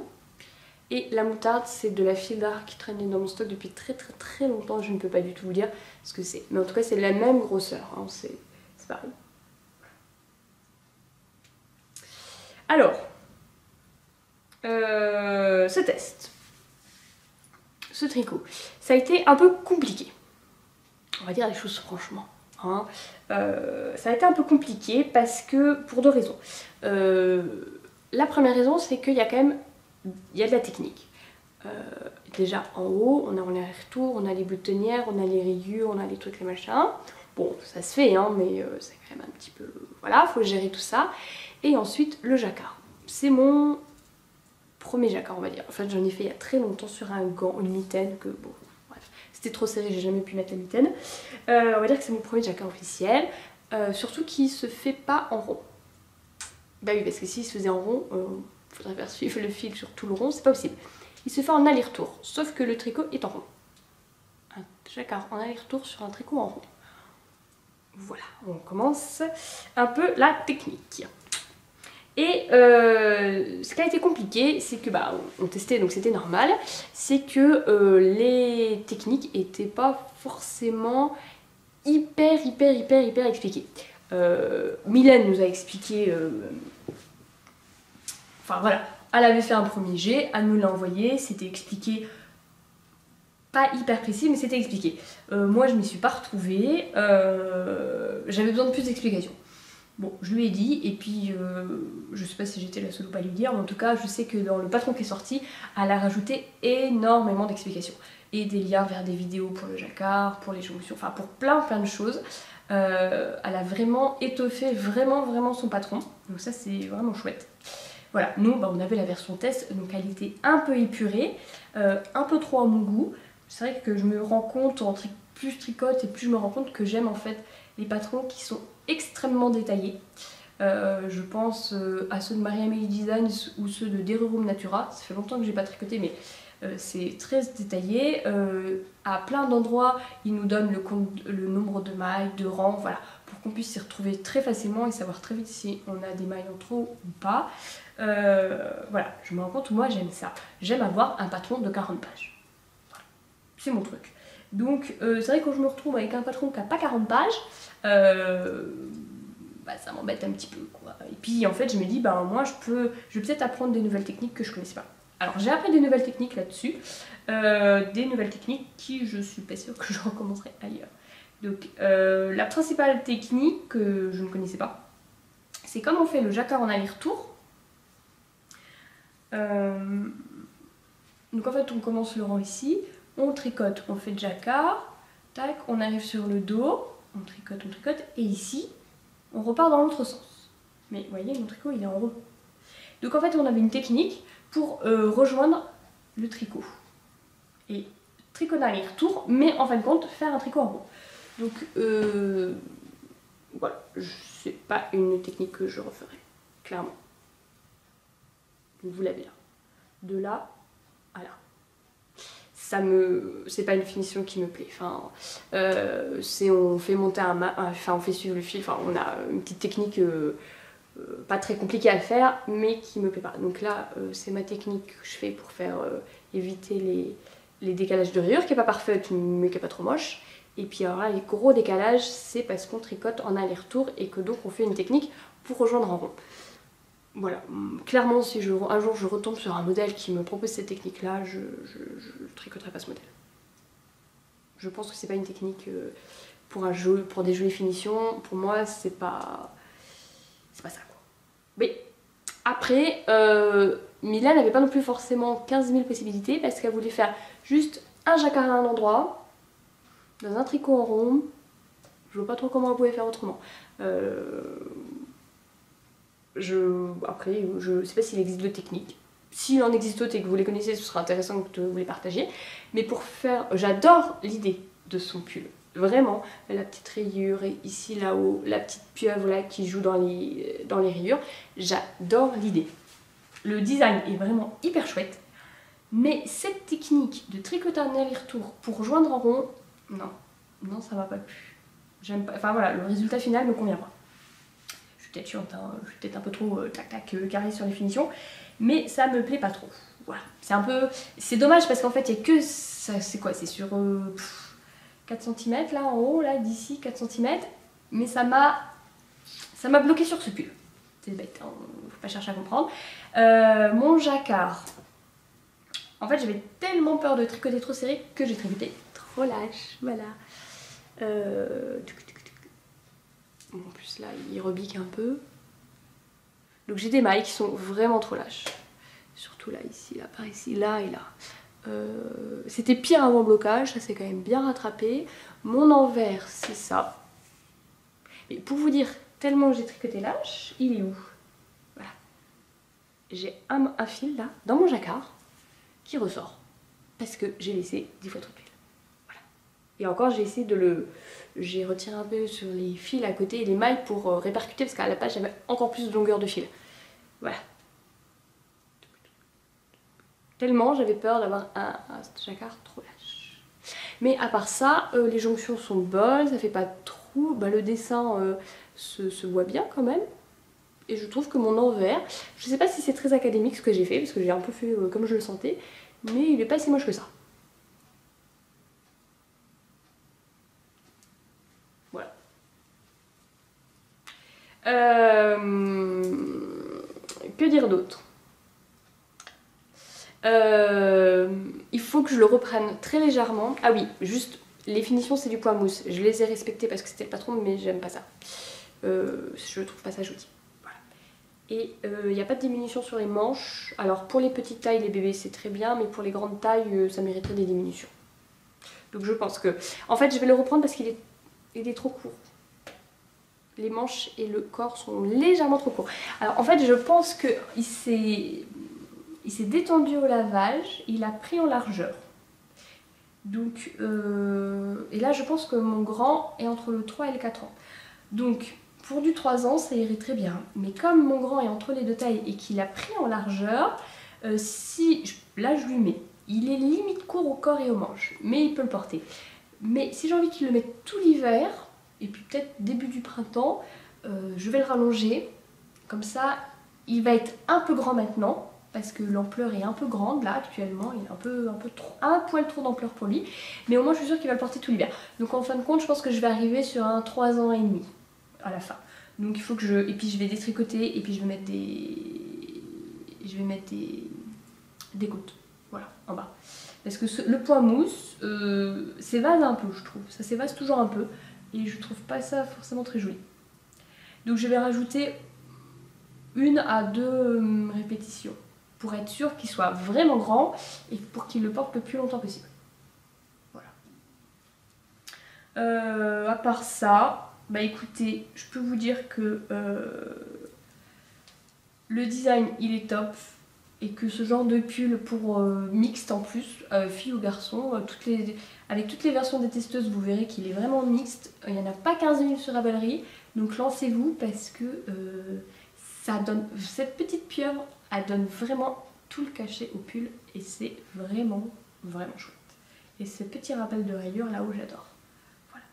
Et la moutarde c'est de la fille d'art qui traînait dans mon stock depuis très longtemps, je ne peux pas du tout vous dire ce que c'est. Mais en tout cas c'est la même grosseur, hein, c'est pareil. Alors, ce test. Ce tricot, ça a été un peu compliqué. On va dire les choses franchement. Hein. Ça a été un peu compliqué parce que, pour deux raisons. La première raison, c'est qu'il y a quand même de la technique. Déjà en haut, on a les retours, on a les boutonnières, on a les rayures, on a les trucs, les machins. Bon, ça se fait, hein, mais c'est quand même un petit peu... Voilà, faut gérer tout ça. Et ensuite, le jacquard. C'est mon premier jacquard, on va dire. En fait, j'en ai fait il y a très longtemps sur un gant, une mitaine, que bon, bref, c'était trop serré, j'ai jamais pu mettre la mitaine. On va dire que c'est mon premier jacquard officiel, surtout qu'il se fait pas en rond. Bah oui, parce que s'il se faisait en rond, faudrait faire suivre le fil sur tout le rond, c'est pas possible. Il se fait en aller-retour, sauf que le tricot est en rond. Un jacquard en aller-retour sur un tricot en rond. Voilà, on commence un peu la technique. Et ce qui a été compliqué, c'est que bah on testait donc c'était normal, c'est que les techniques étaient pas forcément hyper expliquées. Mylène nous a expliqué, enfin voilà, elle avait fait un premier jet, elle nous l'a envoyé, c'était expliqué, pas hyper précis mais c'était expliqué. Moi je m'y suis pas retrouvée, j'avais besoin de plus d'explications. Bon, je lui ai dit, et puis je sais pas si j'étais la seule ou pas à lui dire, mais en tout cas, je sais que dans le patron qui est sorti, elle a rajouté énormément d'explications. Et des liens vers des vidéos pour le jacquard, pour les jonctions, enfin pour plein de choses. Elle a vraiment étoffé vraiment son patron, donc ça c'est vraiment chouette. Voilà, nous bah, on avait la version test, donc elle était un peu épurée, un peu trop à mon goût. C'est vrai que je me rends compte, plus je tricote et plus je me rends compte que j'aime en fait les patrons qui sont extrêmement détaillés. Je pense à ceux de Marie-Amélie Designs ou ceux de Dererum Natura. Ça fait longtemps que j'ai pas tricoté, mais c'est très détaillé. À plein d'endroits, ils nous donnent le nombre de mailles, de rangs, voilà, pour qu'on puisse s'y retrouver très facilement et savoir très vite si on a des mailles en trop ou pas. Voilà, je me rends compte, moi j'aime ça. J'aime avoir un patron de 40 pages. Voilà. C'est mon truc. Donc c'est vrai que quand je me retrouve avec un patron qui n'a pas 40 pages, bah, ça m'embête un petit peu quoi. Et puis en fait je me dis bah moi je vais peut-être apprendre des nouvelles techniques que je connaissais pas. Alors j'ai appris des nouvelles techniques là-dessus, des nouvelles techniques qui je suis pas sûre que je recommencerai ailleurs. Donc la principale technique que je ne connaissais pas, c'est comme on fait le jacquard en aller-retour. Donc en fait on commence le rang ici, on tricote, on fait le jacquard, tac, on arrive sur le dos, on tricote, et ici on repart dans l'autre sens. Mais vous voyez, mon tricot il est en rond. Donc en fait on avait une technique pour rejoindre le tricot. Et tricoter aller-retour, mais en fin de compte faire un tricot en rond. Donc voilà, c'est pas une technique que je referai, clairement. Donc vous l'avez là. De là à là. C'est pas une finition qui me plaît. Enfin, on fait monter on fait suivre le fil. Enfin, on a une petite technique pas très compliquée à faire, mais qui me plaît pas. Donc là, c'est ma technique que je fais pour faire éviter les décalages de rayures, qui est pas parfaite, mais qui est pas trop moche. Et puis alors là, les gros décalages, c'est parce qu'on tricote en aller-retour et que donc on fait une technique pour rejoindre en rond. Voilà, clairement si un jour je retombe sur un modèle qui me propose cette technique là, je tricoterai pas ce modèle. Je pense que c'est pas une technique pour des jolies finitions, pour moi c'est pas ça quoi. Mais après, Mylène n'avait pas non plus forcément 15 000 possibilités parce qu'elle voulait faire juste un jacquard à un endroit, dans un tricot en rond, je vois pas trop comment elle pouvait faire autrement. Après, je sais pas s'il existe d'autres techniques. S'il en existe d'autres et que vous les connaissez, ce sera intéressant que vous les partagiez. Mais pour faire... J'adore l'idée de son pull. Vraiment, la petite rayure et ici là-haut, la petite pieuvre là qui joue dans les rayures. J'adore l'idée. Le design est vraiment hyper chouette. Mais cette technique de tricoter un aller-retour pour joindre en rond, non, non, ça m'a pas plu. J'aime pas, enfin voilà, le résultat final me convient pas. Je suis peut-être chiante, hein, je suis peut-être un peu trop carré sur les finitions, mais ça me plaît pas trop. Voilà, c'est un peu, c'est dommage parce qu'en fait il y a que ça, c'est quoi, c'est sur 4 cm là en haut, là d'ici 4 cm, mais ça m'a bloqué sur ce pull. C'est bête, hein, faut pas chercher à comprendre. Mon jacquard. En fait, j'avais tellement peur de tricoter trop serré que j'ai tricoté trop lâche. Voilà. Bon, en plus, là, il rebique un peu. Donc, j'ai des mailles qui sont vraiment trop lâches. Surtout là, ici, là, par ici, là et là. C'était pire avant blocage, ça s'est quand même bien rattrapé. Mon envers, c'est ça. Mais pour vous dire, tellement j'ai tricoté lâche, il est où? Voilà. J'ai un fil là, dans mon jacquard, qui ressort parce que j'ai laissé 10 fois trop de fil. Voilà. Et encore j'ai essayé de le... J'ai retiré un peu sur les fils à côté et les mailles pour répercuter parce qu'à la page j'avais encore plus de longueur de fil. Voilà. Tellement j'avais peur d'avoir un jacquard trop lâche. Mais à part ça, les jonctions sont bonnes, ça fait pas de trous. Bah, le dessin se voit bien quand même. Et je trouve que mon envers, je sais pas si c'est très académique ce que j'ai fait parce que j'ai un peu fait comme je le sentais. Mais il est pas si moche que ça. Voilà. Que dire d'autre? Il faut que je le reprenne très légèrement. Ah oui, juste, les finitions c'est du poids mousse. Je les ai respectées parce que c'était le patron, mais j'aime pas ça. Je trouve pas ça joli. Voilà. Et il n'y a pas de diminution sur les manches. Alors pour les petites tailles, les bébés c'est très bien, mais pour les grandes tailles, ça mériterait des diminutions. Donc je pense que... En fait, je vais le reprendre parce qu'il est trop court. Les manches et le corps sont légèrement trop courts. Alors en fait, je pense qu'il s'est détendu au lavage, il a pris en largeur. Donc, et là, je pense que mon grand est entre le 3 et le 4 ans. Donc, pour du 3 ans, ça irait très bien. Mais comme mon grand est entre les deux tailles et qu'il a pris en largeur, là, je lui mets. Il est limite court au corps et aux manches, mais il peut le porter. Mais si j'ai envie qu'il le mette tout l'hiver, et puis peut-être début du printemps, je vais le rallonger. Comme ça, il va être un peu grand maintenant, parce que l'ampleur est un peu grande là actuellement, il est un poil trop d'ampleur pour lui. Mais au moins je suis sûre qu'il va le porter tout l'hiver. Donc en fin de compte, je pense que je vais arriver sur un 3 ans et demi à la fin. Donc il faut que je... Et puis je vais détricoter, et puis je vais mettre des gouttes. Voilà, en bas. Parce que le poids mousse s'évase un peu, je trouve. Ça s'évase toujours un peu. Et je trouve pas ça forcément très joli. Donc je vais rajouter 1 à 2 répétitions. Pour être sûr qu'il soit vraiment grand et pour qu'il le porte le plus longtemps possible. Voilà. À part ça, bah écoutez, je peux vous dire que le design il est top. Et que ce genre de pull pour mixte en plus, filles ou garçons, avec toutes les versions des testeuses, vous verrez qu'il est vraiment mixte. Il n'y en a pas 15 000 sur Ravelry, donc lancez-vous parce que ça donne, cette petite pieuvre, elle donne vraiment tout le cachet au pull et c'est vraiment, vraiment chouette. Et ce petit rappel de rayure là-haut, j'adore. Voilà.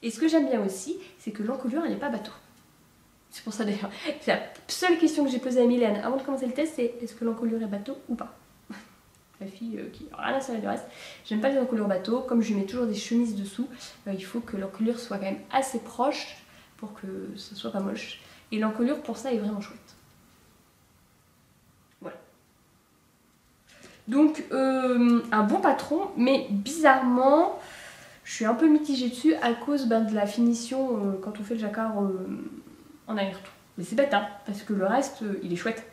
Et ce que j'aime bien aussi, c'est que l'encolure, elle n'est pas bateau. C'est pour ça d'ailleurs, c'est la seule question que j'ai posée à Mylène avant de commencer le test, c'est est-ce que l'encolure est bateau ou pas? La fille qui n'a rien à savoir du reste. J'aime pas les encolures bateau, comme je mets toujours des chemises dessous, il faut que l'encolure soit quand même assez proche pour que ce soit pas moche. Et l'encolure pour ça est vraiment chouette. Voilà. Donc un bon patron, mais bizarrement, je suis un peu mitigée dessus à cause de la finition quand on fait le jacquard en aller-retour. Mais c'est bête, hein, parce que le reste, il est chouette.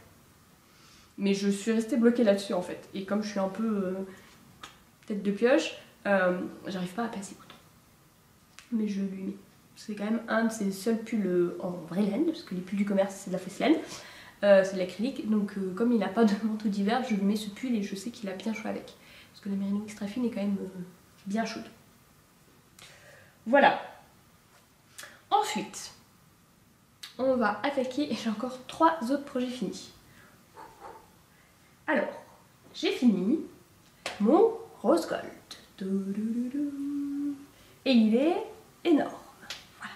Mais je suis restée bloquée là-dessus, en fait. Et comme je suis un peu tête de pioche, j'arrive pas à passer outre. Mais je lui mets. C'est quand même un de ses seuls pulls en vraie laine, parce que les pulls du commerce, c'est de la fausse laine. C'est de l'acrylique. Donc comme il n'a pas de manteau d'hiver, je lui mets ce pull et je sais qu'il a bien chaud avec. Parce que la Merino Extra Fine est quand même bien chaude. Voilà. Ensuite... on va attaquer et j'ai encore 3 autres projets finis. Alors, j'ai fini mon rose gold. Et il est énorme. Voilà.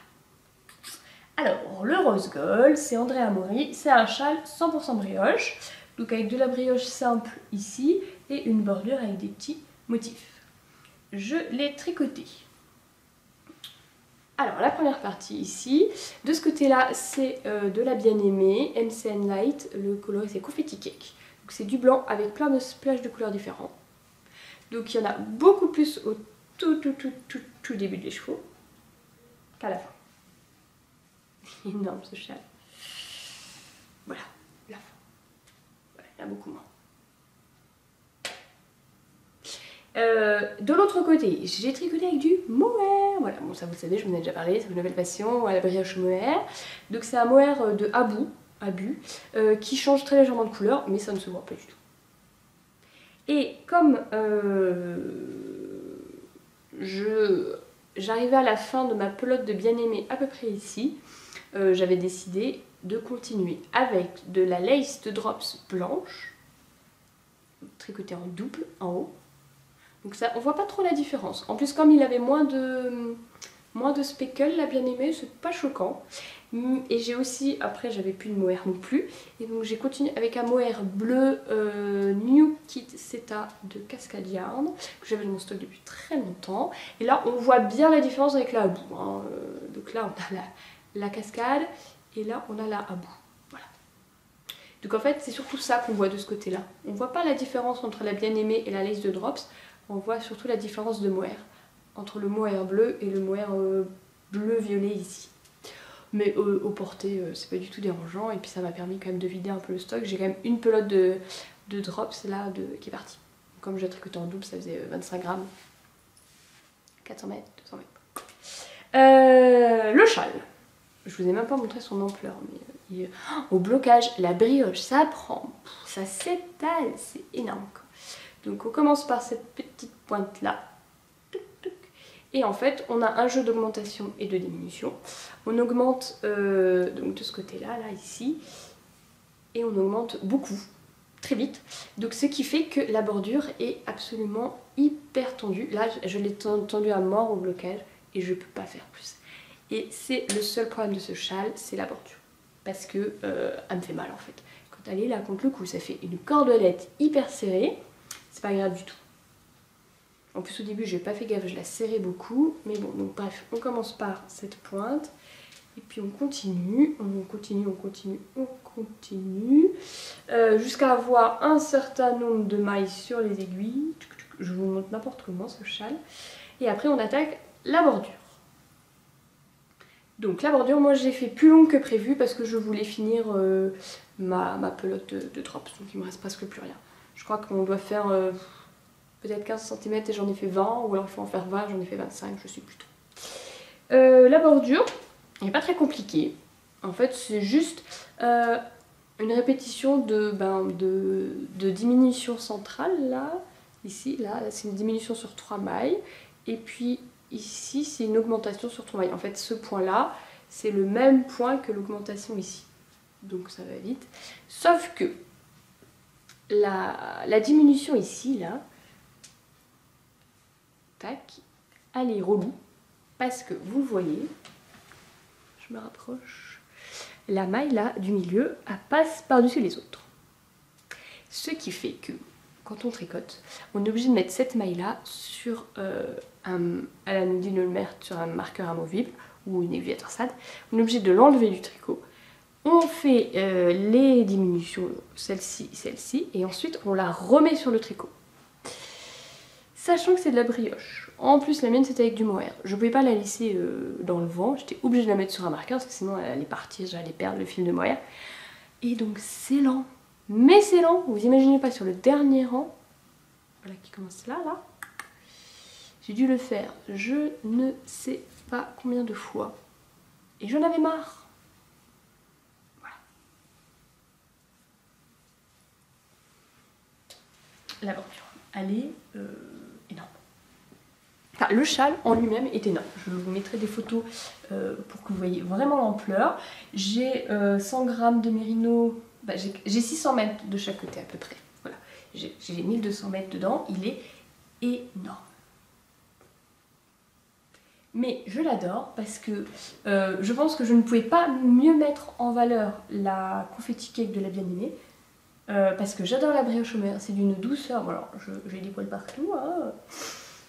Alors, le rose gold, c'est André Amaury. C'est un châle 100% brioche. Donc avec de la brioche simple ici et une bordure avec des petits motifs. Je l'ai tricoté. Alors la première partie ici, de ce côté-là, c'est de la bien-aimée, MCN Light, le coloris c'est Confetti Cake. Donc c'est du blanc avec plein de splashes de couleurs différents. Donc il y en a beaucoup plus au tout début des chevaux qu'à la fin. Énorme ce châle. Voilà, la fin. Voilà, il y en a beaucoup moins. De l'autre côté, j'ai tricoté avec du mohair. Voilà, bon ça vous le savez, je vous en ai déjà parlé, c'est une nouvelle passion à la brioche mohair. Donc c'est un mohair de Abu, qui change très légèrement de couleur, mais ça ne se voit pas du tout. Et comme j'arrivais à la fin de ma pelote de bien-aimé à peu près ici, j'avais décidé de continuer avec de la lace de drops blanche, tricotée en double en haut. Donc ça, on voit pas trop la différence. En plus, comme il avait moins de speckle, la bien-aimée, c'est pas choquant. Et j'ai aussi, après j'avais plus de mohair non plus, et donc j'ai continué avec un mohair bleu New Kit Seta de Cascade Yarn, que j'avais dans mon stock depuis très longtemps. Et là on voit bien la différence avec la Abu, hein. Donc là on a la cascade, et là on a la Abu. Voilà. Donc en fait c'est surtout ça qu'on voit de ce côté là. On voit pas la différence entre la bien-aimée et la lace de drops, on voit surtout la différence de mohair, entre le mohair bleu et le mohair bleu-violet ici. Mais au porté, c'est pas du tout dérangeant, et puis ça m'a permis quand même de vider un peu le stock. J'ai quand même une pelote de drops là qui est partie. Comme j'ai tricoté en double, ça faisait 25 grammes. 400 mètres, 200 mètres. Le châle. Je vous ai même pas montré son ampleur, mais au blocage, la brioche, ça prend, ça s'étale, c'est énorme quoi. Donc on commence par cette petite pointe là. Et en fait, on a un jeu d'augmentation et de diminution. On augmente donc de ce côté-là, là, ici, et on augmente beaucoup, très vite. Donc ce qui fait que la bordure est absolument hyper tendue. Là, je l'ai tendue à mort au blocage et je peux pas faire plus. Et c'est le seul problème de ce châle, c'est la bordure. Parce que elle me fait mal en fait. Quand elle est là contre le cou, ça fait une cordelette hyper serrée. C'est pas agréable du tout. En plus au début j'ai pas fait gaffe, je la serrais beaucoup, mais bon, donc bref, on commence par cette pointe, et puis on continue, jusqu'à avoir un certain nombre de mailles sur les aiguilles. Je vous montre n'importe comment ce châle, et après on attaque la bordure. Donc la bordure, moi j'ai fait plus longue que prévu parce que je voulais finir ma pelote de drops, donc il me reste presque plus rien. Je crois qu'on doit faire peut-être 15 cm et j'en ai fait 20, ou alors il faut en faire 20, j'en ai fait 25, je sais plus trop. La bordure n'est pas très compliquée. En fait, c'est juste une répétition de diminution centrale, là, ici, là c'est une diminution sur 3 mailles, et puis ici, c'est une augmentation sur 3 mailles. En fait, ce point-là, c'est le même point que l'augmentation ici. Donc ça va vite. Sauf que la diminution ici, là, tac, elle est relou parce que vous le voyez, je me rapproche, la maille là du milieu elle passe par-dessus les autres. Ce qui fait que quand on tricote, on est obligé de mettre cette maille là sur elle nous dit de le mettre sur un marqueur amovible ou une aiguille à torsade. On est obligé de l'enlever du tricot. On fait les diminutions, celle-ci, et ensuite on la remet sur le tricot. Sachant que c'est de la brioche. En plus, la mienne c'était avec du mohair. Je pouvais pas la laisser dans le vent, j'étais obligée de la mettre sur un marqueur parce que sinon elle allait partir, j'allais perdre le fil de mohair. Et donc c'est lent. Mais c'est lent, vous imaginez pas, sur le dernier rang, voilà qui commence là, j'ai dû le faire, je ne sais pas combien de fois. Et j'en avais marre. Voilà. La bordure, elle est énorme. Enfin, le châle en lui-même est énorme. Je vous mettrai des photos pour que vous voyez vraiment l'ampleur. J'ai 100 grammes de mérino, j'ai 600 mètres de chaque côté à peu près. Voilà. j'ai 1200 mètres dedans, il est énorme. Mais je l'adore parce que je pense que je ne pouvais pas mieux mettre en valeur la confetti cake de la bien-aimée. Parce que j'adore la brioche au beurre, c'est d'une douceur, bon alors j'ai des poils partout, hein.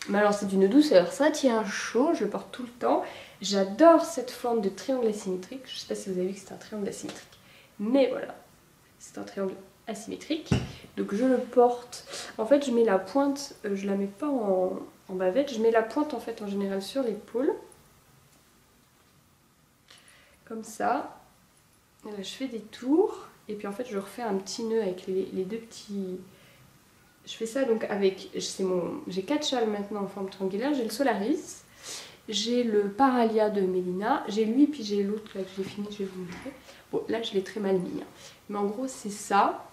Mais alors c'est d'une douceur, ça tient chaud, je le porte tout le temps. J'adore cette forme de triangle asymétrique, je sais pas si vous avez vu que c'est un triangle asymétrique, mais voilà, c'est un triangle asymétrique. Donc je le porte, en fait je mets la pointe, je la mets pas en bavette, je mets la pointe en fait en général sur l'épaule. Comme ça, et là, je fais des tours. Et puis en fait je refais un petit nœud avec les deux petits... Je fais ça donc avec... J'ai 4 châles maintenant en forme triangulaire. J'ai le Solaris, j'ai le Paralia de Mélina, j'ai lui puis j'ai l'autre là que j'ai fini, je vais vous montrer. Bon là je l'ai très mal mis, hein. Mais en gros c'est ça.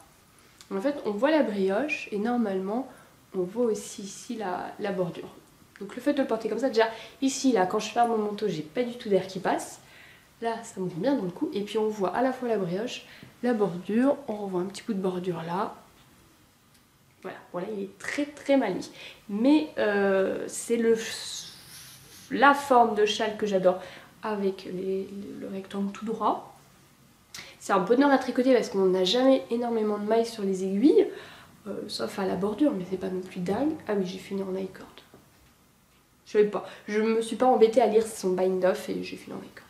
En fait on voit la brioche et normalement on voit aussi ici la bordure. Donc le fait de le porter comme ça, déjà ici là quand je ferme mon manteau j'ai pas du tout d'air qui passe. Là, ça me rend bien dans le cou. Et puis on voit à la fois la brioche, la bordure. On revoit un petit bout de bordure là. Voilà, il est très très mal mis. Mais c'est la forme de châle que j'adore avec le rectangle tout droit. C'est un bonheur à tricoter parce qu'on n'a jamais énormément de mailles sur les aiguilles. Sauf à la bordure, mais c'est pas non plus dingue. Ah oui, j'ai fini en I-cord. Je savais pas. Je me suis pas embêtée à lire son bind-off et j'ai fini en I-cord.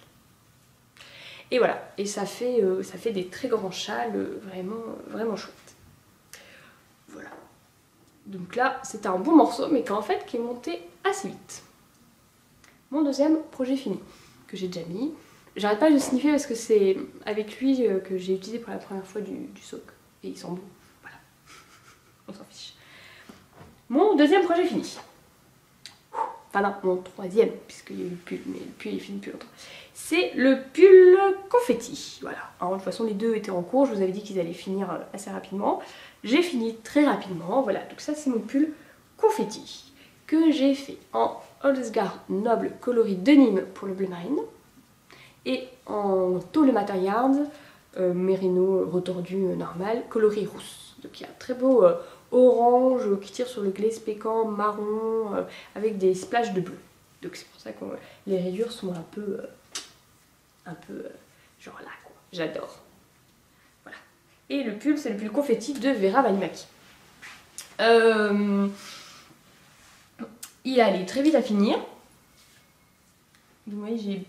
Et voilà, et ça fait des très grands châles, vraiment chouettes. Voilà. Donc là, c'était un bon morceau, mais qui est monté assez vite. Mon deuxième projet fini, que j'ai déjà mis. J'arrête pas de le sniffer parce que c'est avec lui que j'ai utilisé pour la première fois du soak. Et il sent bon. Voilà. On s'en fiche. Mon deuxième projet fini. Enfin non, mon troisième, puisqu'il y a eu le pull, mais le pull il finit plus longtemps. C'est le pull confetti. Voilà. Alors, de toute façon, les deux étaient en cours, je vous avais dit qu'ils allaient finir assez rapidement. J'ai fini très rapidement, voilà. Donc ça, c'est mon pull confetti que j'ai fait en Holzgarn Noble coloris de Nîmes pour le bleu marine et en tôle Matterjärn mérino retordu normal, coloris rousse. Donc il y a un très beau orange qui tire sur le glace pécan marron avec des splashes de bleu. Donc c'est pour ça que les rayures sont un peu genre là quoi. J'adore. Voilà. Et le pull, c'est le pull confetti de Vera Valimaki. Il allait très vite à finir. Vous voyez, j'ai...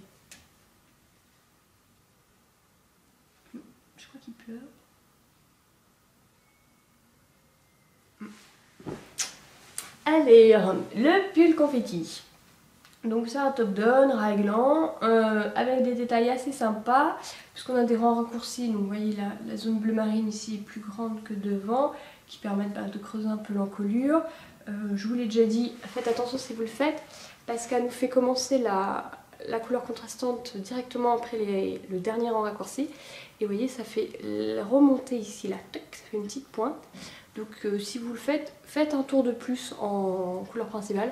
Je crois qu'il pleure. Allez, le pull confetti. Donc c'est un top down raglan avec des détails assez sympas puisqu'on a des rangs raccourcis. Donc vous voyez la zone bleu marine ici est plus grande que devant qui permettent de creuser un peu l'encolure. Je vous l'ai déjà dit, faites attention si vous le faites parce qu'elle nous fait commencer la couleur contrastante directement après le dernier rang raccourci. Et vous voyez, ça fait remonter ici là, tac, ça fait une petite pointe. Donc si vous le faites, faites un tour de plus en couleur principale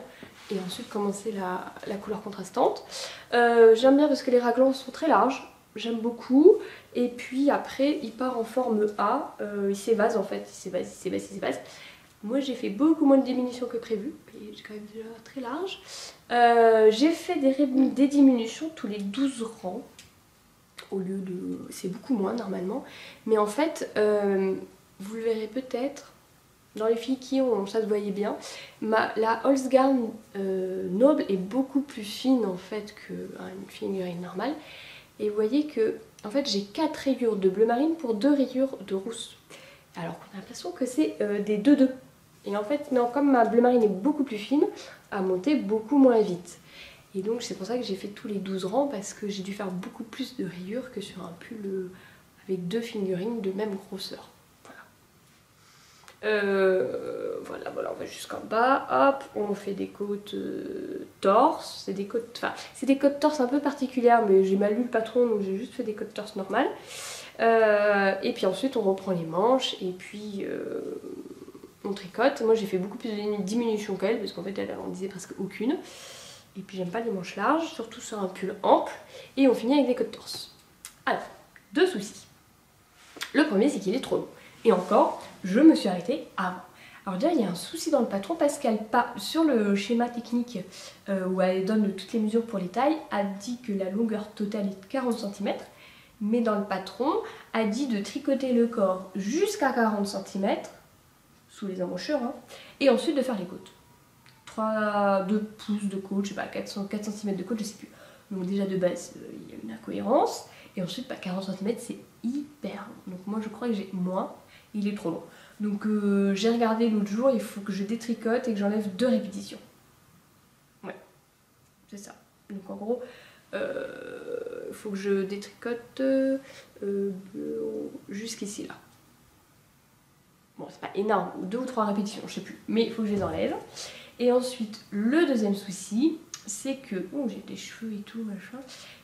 et ensuite commencez la couleur contrastante. J'aime bien parce que les raglans sont très larges, j'aime beaucoup. Et puis après, il part en forme A, il s'évase en fait, il s'évase. Moi j'ai fait beaucoup moins de diminution que prévu, et j'ai quand même déjà très large. J'ai fait des diminutions tous les 12 rangs, au lieu de... c'est beaucoup moins normalement. Mais en fait, vous le verrez peut-être, dans les filles qui ont, ça se voyait bien, la Holzgarn Noble est beaucoup plus fine en fait qu'une figurine normale. Et vous voyez que en fait j'ai 4 rayures de bleu marine pour 2 rayures de rousse. Alors qu'on a l'impression que c'est des 2-2. Et en fait, non, comme ma bleu marine est beaucoup plus fine, elle montait beaucoup moins vite. Et donc c'est pour ça que j'ai fait tous les 12 rangs parce que j'ai dû faire beaucoup plus de rayures que sur un pull avec 2 figurines de même grosseur. Voilà, on va jusqu'en bas, hop, on fait des côtes torse, c'est des côtes torse un peu particulières, mais j'ai mal lu le patron donc j'ai juste fait des côtes torse normales. Et puis ensuite on reprend les manches et puis on tricote. Moi j'ai fait beaucoup plus de diminution qu'elle parce qu'en fait elle en disait presque aucune. Et puis j'aime pas les manches larges, surtout sur un pull ample. Et on finit avec des côtes torse. Alors, 2 soucis. Le premier c'est qu'il est trop long. Et encore, je me suis arrêtée avant. Alors déjà il y a un souci dans le patron parce qu'elle pas sur le schéma technique où elle donne toutes les mesures pour les tailles, elle dit que la longueur totale est de 40 cm, mais dans le patron, elle dit de tricoter le corps jusqu'à 40 cm, sous les embouchures, hein, et ensuite de faire les côtes. 2 pouces de côte, je sais pas, 4 cm de côte, je sais plus. Donc déjà de base, il y a une incohérence, et ensuite 40 cm c'est hyper long. Donc moi je crois que j'ai moins, il est trop long. Donc j'ai regardé l'autre jour, il faut que je détricote et que j'enlève 2 répétitions. Ouais, c'est ça. Donc en gros, il faut que je détricote jusqu'ici là. Bon, c'est pas énorme, 2 ou 3 répétitions, je sais plus, mais il faut que je les enlève. Et ensuite, le deuxième souci, c'est que, oh j'ai des cheveux et tout, machin,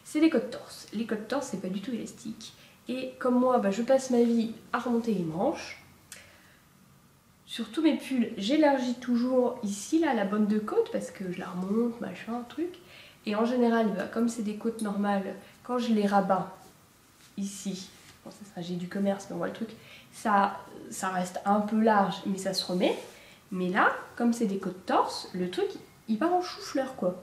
c'est les côtes torse. Les côtes torse, c'est pas du tout élastique. Et comme moi, bah, je passe ma vie à remonter les manches. Sur tous mes pulls, j'élargis toujours ici, là, la bande de côte, parce que je la remonte, machin, truc. Et en général, bah, comme c'est des côtes normales, quand je les rabats ici, bon, ça sera j'ai du commerce, mais on voit le truc, ça reste un peu large, mais ça se remet. Mais là, comme c'est des côtes torse, le truc, il part en chou-fleur, quoi.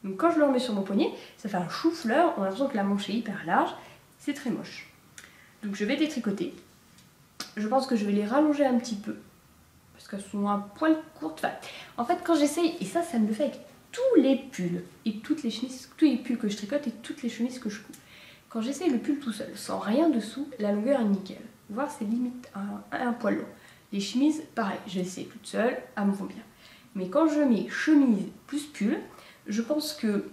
Donc quand je le remets sur mon poignet, ça fait un chou-fleur, on a l'impression que la manche est hyper large, c'est très moche. Donc je vais détricoter. Je pense que je vais les rallonger un petit peu, parce qu'elles sont un poil courtes. Enfin, en fait, quand j'essaye, et ça me le fait avec tous les pulls, et toutes les chemises, tous les pulls que je tricote et toutes les chemises que je couds. Quand j'essaye le pull tout seul, sans rien dessous, la longueur est nickel. Voir c'est limite un poil long. Les chemises, pareil, je l'essaye toute seule, elles me vont bien. Mais quand je mets chemise plus pull, je pense que,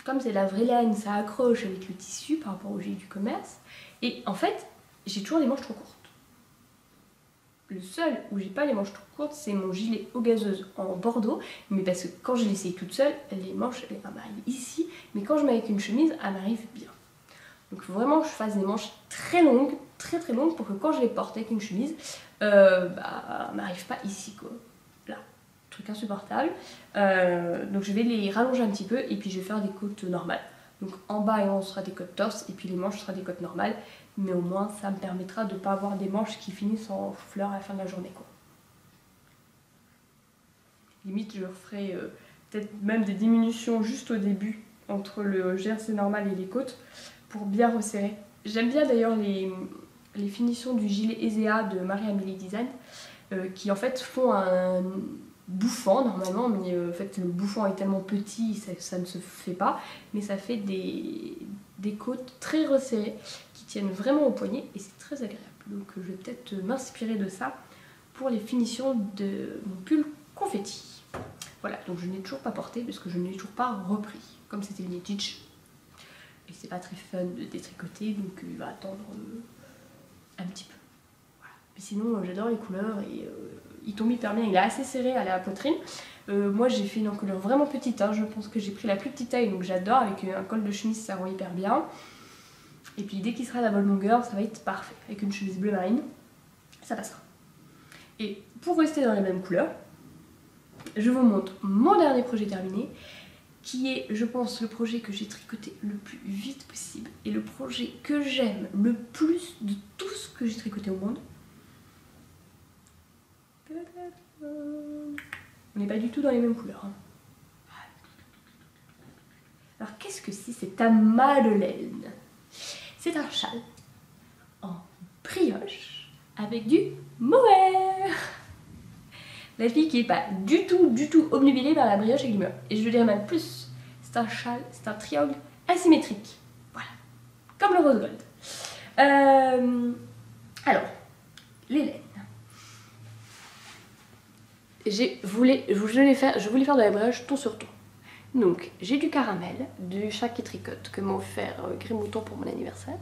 comme c'est la vraie laine, ça accroche avec le tissu par rapport au gilet du commerce. Et en fait, j'ai toujours les manches trop courtes. Le seul où j'ai pas les manches trop courtes, c'est mon gilet aux gazeuses en bordeaux. Mais parce que quand je l'essaye toute seule, les manches, elles m'arrivent ici. Mais quand je mets avec une chemise, elles m'arrivent bien. Donc il faut vraiment que je fasse des manches très longues, très très longues, pour que quand je les porte avec une chemise, bah, elles m'arrivent pas ici, quoi. Là, truc insupportable. Donc je vais les rallonger un petit peu et puis je vais faire des côtes normales. Donc en bas et en haut sera des côtes torse et puis les manches sera des côtes normales. Mais au moins ça me permettra de ne pas avoir des manches qui finissent en fleurs à la fin de la journée, quoi. Limite je ferai peut-être même des diminutions juste au début entre le jersey normal et les côtes pour bien resserrer. J'aime bien d'ailleurs les finitions du gilet Ezea de Marie-Amélie Design qui en fait font un bouffant normalement, mais en fait le bouffant est tellement petit, ça ne se fait pas, mais ça fait des côtes très resserrées qui tiennent vraiment au poignet et c'est très agréable. Donc je vais peut-être m'inspirer de ça pour les finitions de mon pull confetti. Voilà, donc je n'ai toujours pas porté parce que je ne l'ai toujours pas repris. Comme c'était une Stitch, et c'est pas très fun de détricoter, donc il va attendre un petit peu. Voilà. Mais sinon, j'adore les couleurs et il tombe hyper bien. Il est assez serré à la poitrine. Moi, j'ai fait une encolure vraiment petite. Hein. Je pense que j'ai pris la plus petite taille, donc j'adore. Avec un col de chemise, ça rend hyper bien. Et puis dès qu'il sera à la bonne longueur, ça va être parfait. Avec une chemise bleu marine, ça passera. Et pour rester dans les mêmes couleurs, je vous montre mon dernier projet terminé, qui est, je pense, le projet que j'ai tricoté le plus vite possible et le projet que j'aime le plus de tout ce que j'ai tricoté au monde. On n'est pas du tout dans les mêmes couleurs. Hein. Alors qu'est-ce que c'est? C'est ta Madeleine. C'est un châle en brioche avec du mohair. La fille qui n'est pas du tout obnubilée par la brioche avec du mohair. Et je dirais même plus, c'est un châle, c'est un triangle asymétrique. Voilà, comme le rose gold. Alors, les laines. Je voulais faire de la brioche ton sur ton. Donc, j'ai du caramel, du chat qui tricote que m'a offert Grimouton pour mon anniversaire.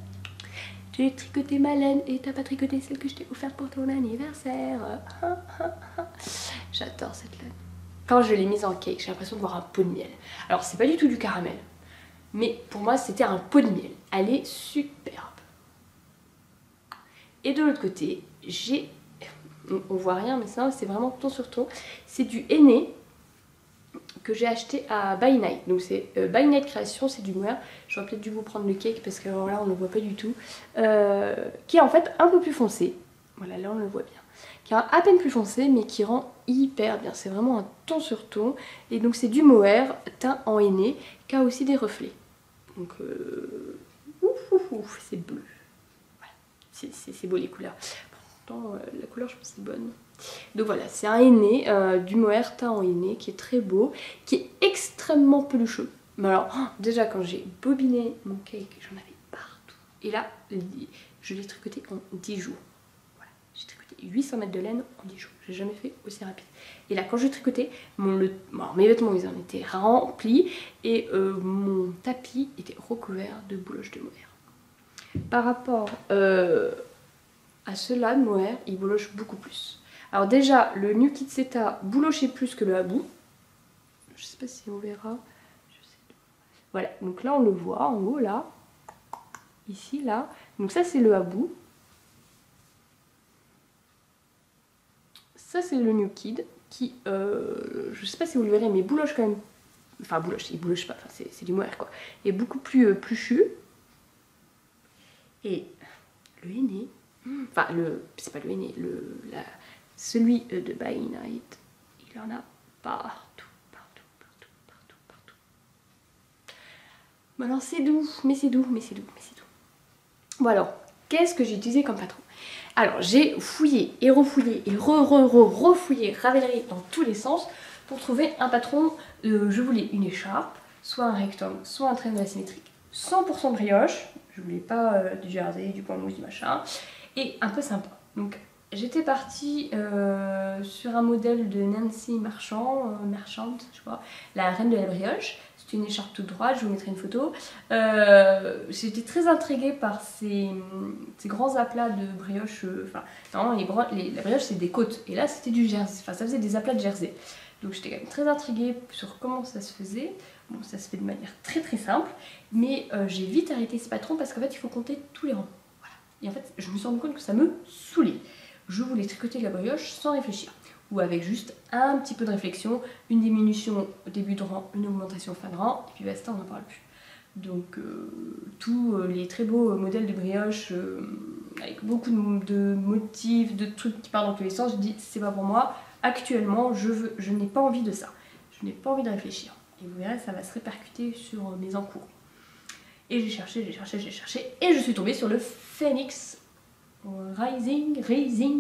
J'ai tricoté ma laine et t'as pas tricoté celle que je t'ai offerte pour ton anniversaire. J'adore cette laine. Quand je l'ai mise en cake, j'ai l'impression de voir un pot de miel. Alors, c'est pas du tout du caramel, mais pour moi, c'était un pot de miel. Elle est superbe. Et de l'autre côté, j'ai... On voit rien, mais ça, c'est vraiment ton sur ton. C'est du henné que j'ai acheté à By Night. Donc c'est By Night Création, c'est du mohair. J'aurais peut-être dû vous prendre le cake parce que alors là on ne le voit pas du tout. Qui est en fait un peu plus foncé. Voilà, là on le voit bien. qui est à peine plus foncé mais qui rend hyper bien. C'est vraiment un ton sur ton. Et donc c'est du mohair teint en henné qui a aussi des reflets. Donc c'est bleu. Voilà. C'est beau les couleurs. Pourtant la couleur je pense que c'est bonne. Donc voilà, c'est un henné, du mohair teint en henné qui est très beau, qui est extrêmement pelucheux. Mais alors déjà quand j'ai bobiné mon cake, j'en avais partout. Et là, je l'ai tricoté en 10 jours. Voilà, j'ai tricoté 800 mètres de laine en 10 jours. J'ai jamais fait aussi rapide. Et là, quand je tricotais, mes vêtements ils en étaient remplis et mon tapis était recouvert de bouloches de mohair. Par rapport à ceux-là de mohair, ils boulochent beaucoup plus. Alors déjà, le New Kid Seta boulochait plus que le Habou. Je sais pas si on verra. Voilà, donc là on le voit en haut là. Ici, là. Donc ça c'est le Habou. Ça c'est le New Kid qui, je sais pas si vous le verrez, mais bouloche quand même. Enfin bouloche, il bouloche pas, enfin, c'est du mohair quoi. Il est beaucoup plus pluchu. Et le henné, enfin c'est pas le henné, celui de By Night, il en a partout. Bon alors c'est doux, mais c'est doux. Bon alors, qu'est-ce que j'ai utilisé comme patron? Alors j'ai fouillé et refouillé et refouillé Ravelry dans tous les sens pour trouver un patron. Je voulais une écharpe, soit un rectangle, soit un triangle asymétrique, 100% brioche, je voulais pas du jersey, du point mousse, du machin, et un peu sympa. Donc j'étais partie sur un modèle de Nancy Marchand, je crois, la reine de la brioche. C'est une écharpe toute droite, je vous mettrai une photo. J'étais très intriguée par ces grands aplats de brioche. Enfin, normalement, la brioche c'est des côtes, et là c'était du jersey, enfin ça faisait des aplats de jersey. Donc j'étais quand même très intriguée sur comment ça se faisait. Bon, ça se fait de manière très simple, mais j'ai vite arrêté ce patron parce qu'en fait il faut compter tous les rangs. Voilà. Et en fait je me suis rendu compte que ça me saoulait. Je voulais tricoter la brioche sans réfléchir, ou avec juste un petit peu de réflexion, une diminution au début de rang, une augmentation fin de rang, et puis basta, on n'en parle plus. Donc tous les très beaux modèles de brioche avec beaucoup de motifs, de trucs qui partent dans tous les sens, je dis c'est pas pour moi. Actuellement, je n'ai pas envie de ça. Je n'ai pas envie de réfléchir. Et vous verrez, ça va se répercuter sur mes encours. Et j'ai cherché, et je suis tombée sur le Phoenix Rising,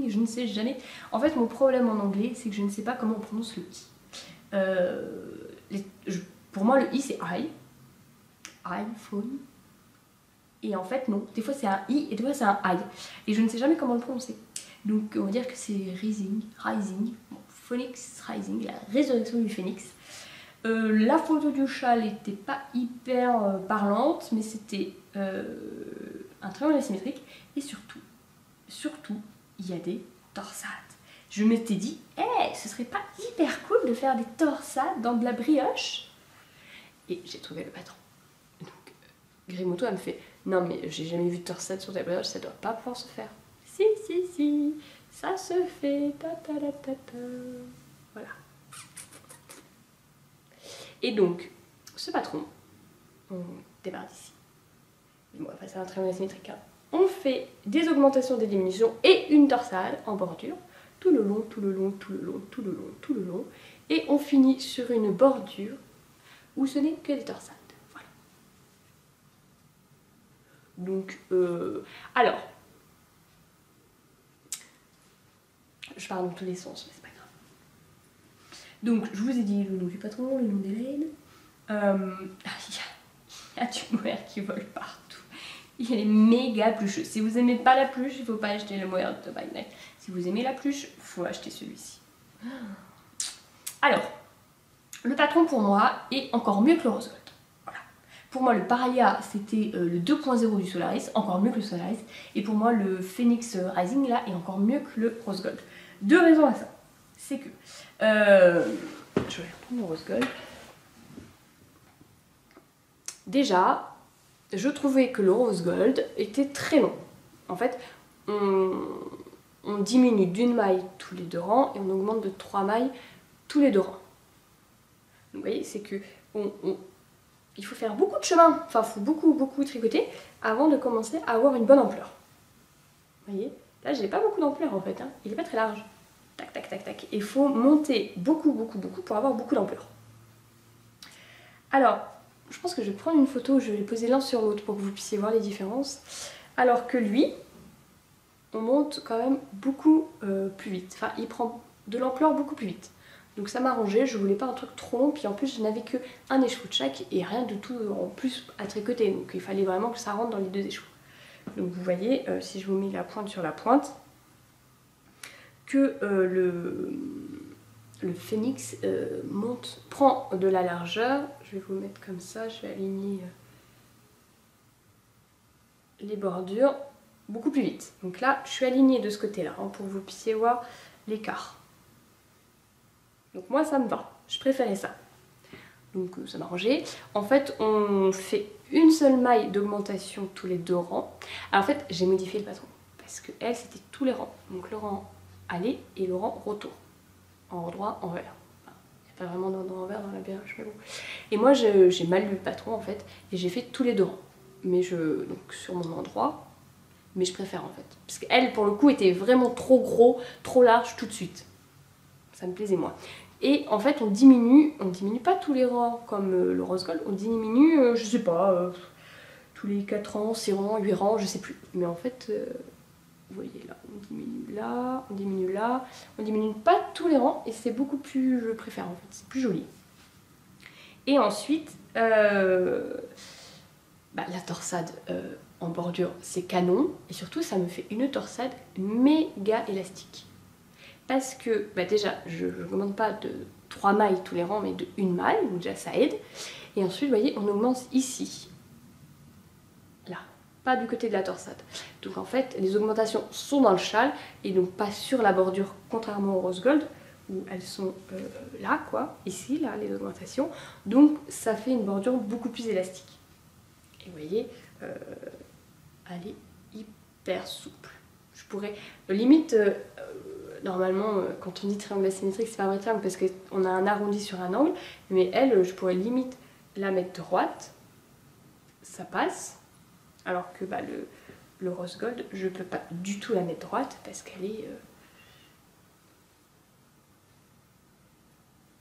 je ne sais jamais. En fait, mon problème en anglais, c'est que je ne sais pas comment on prononce le i. Pour moi, le i c'est iPhone. Et en fait, non. Des fois c'est un i et des fois c'est un i. Et je ne sais jamais comment le prononcer. Donc on va dire que c'est Rising. Bon, Phoenix Rising, la résurrection du Phoenix. La photo du chat n'était pas hyper parlante, mais c'était un triangle asymétrique. Et surtout, il y a des torsades. Je m'étais dit, hey, ce serait pas hyper cool de faire des torsades dans de la brioche? Et j'ai trouvé le patron. Donc, Grimoto, elle me fait, non mais j'ai jamais vu de torsade sur de la brioche, ça doit pas pouvoir se faire. Si, ça se fait, Voilà. Et donc, ce patron, on démarre d'ici. Bon, après c'est un triangle asymétrique, hein. On fait des augmentations, des diminutions et une torsade en bordure, tout le long, et on finit sur une bordure où ce n'est que des torsades. Voilà. Donc, alors, je parle dans tous les sens, mais c'est pas grave. Donc, je vous ai dit le nom du patron, le nom des laines. Il y a du mohair qui vole partout. Il est méga plucheux. Si vous aimez pas la pluche, il faut pas acheter le mohair de By Night. Si vous aimez la pluche, il faut acheter celui-ci. Alors, le patron pour moi est encore mieux que le Rose Gold. Voilà. Pour moi, le Paria, c'était le 2.0 du Solaris, encore mieux que le Solaris. Et pour moi, le Phoenix Rising, là, est encore mieux que le Rose Gold. Deux raisons à ça. C'est que... je vais reprendre le Rose Gold. Déjà, je trouvais que le Rose Gold était très long. En fait, on diminue d'une maille tous les 2 rangs et on augmente de 3 mailles tous les 2 rangs. Donc, vous voyez, c'est que il faut faire beaucoup de chemin, enfin, il faut beaucoup tricoter avant de commencer à avoir une bonne ampleur. Vous voyez, Là j'ai pas beaucoup d'ampleur en fait, hein. Il est pas très large. Tac tac tac tac. Il faut monter beaucoup pour avoir beaucoup d'ampleur. Alors, je pense que je vais prendre une photo, je vais les poser l'un sur l'autre pour que vous puissiez voir les différences. Alors que lui, on monte quand même beaucoup plus vite. Enfin, il prend de l'ampleur beaucoup plus vite. Donc ça m'a arrangé, je voulais pas un truc trop long, puis en plus je n'avais que un écheveau de chaque et rien de tout en plus à tricoter. Donc il fallait vraiment que ça rentre dans les deux échevaux. Donc vous voyez, si je vous mets la pointe sur la pointe, que le phénix prend de la largeur. Je vais vous mettre comme ça, je vais aligner les bordures beaucoup plus vite. Donc là, je suis alignée de ce côté-là, hein, pour que vous puissiez voir l'écart. Donc moi, ça me va. Je préférais ça. Donc ça m'a arrangé. En fait, on fait une seule maille d'augmentation tous les 2 rangs. Alors en fait, j'ai modifié le patron. Parce que elle, c'était tous les rangs. Donc le rang aller et le rang retour. En droit, envers. Il n'y a pas vraiment d'endroit envers dans la BH, mais bon. Et moi, j'ai mal lu le patron, en fait. Et j'ai fait tous les 2 rangs. Mais donc sur mon endroit. Mais je préfère, en fait. Parce qu'elle, pour le coup, était vraiment trop gros, trop large tout de suite. Ça me plaisait moins. Et en fait, on diminue pas tous les rangs comme le rose gold, on diminue, je sais pas, tous les 4 rangs, 6 rangs, 8 rangs, je sais plus. Mais en fait, vous voyez là, on diminue là, on diminue là, on diminue pas tous les rangs et c'est beaucoup plus, je préfère en fait, c'est plus joli. Et ensuite, la torsade en bordure, c'est canon. Et surtout, ça me fait une torsade méga élastique. Parce que déjà, je ne demande pas de 3 mailles tous les rangs, mais de 1 maille, donc déjà ça aide. Et ensuite, vous voyez, on augmente ici. Là, pas du côté de la torsade. Donc en fait, les augmentations sont dans le châle, et donc pas sur la bordure, contrairement au rose gold, où elles sont là, quoi, ici, là, les augmentations. Donc ça fait une bordure beaucoup plus élastique. Et vous voyez, elle est hyper souple. Je pourrais, limite... normalement, quand on dit triangle asymétrique, c'est pas un vrai triangle parce qu'on a un arrondi sur un angle, mais elle, je pourrais limite la mettre droite, ça passe, alors que le rose gold, je peux pas du tout la mettre droite parce qu'elle est,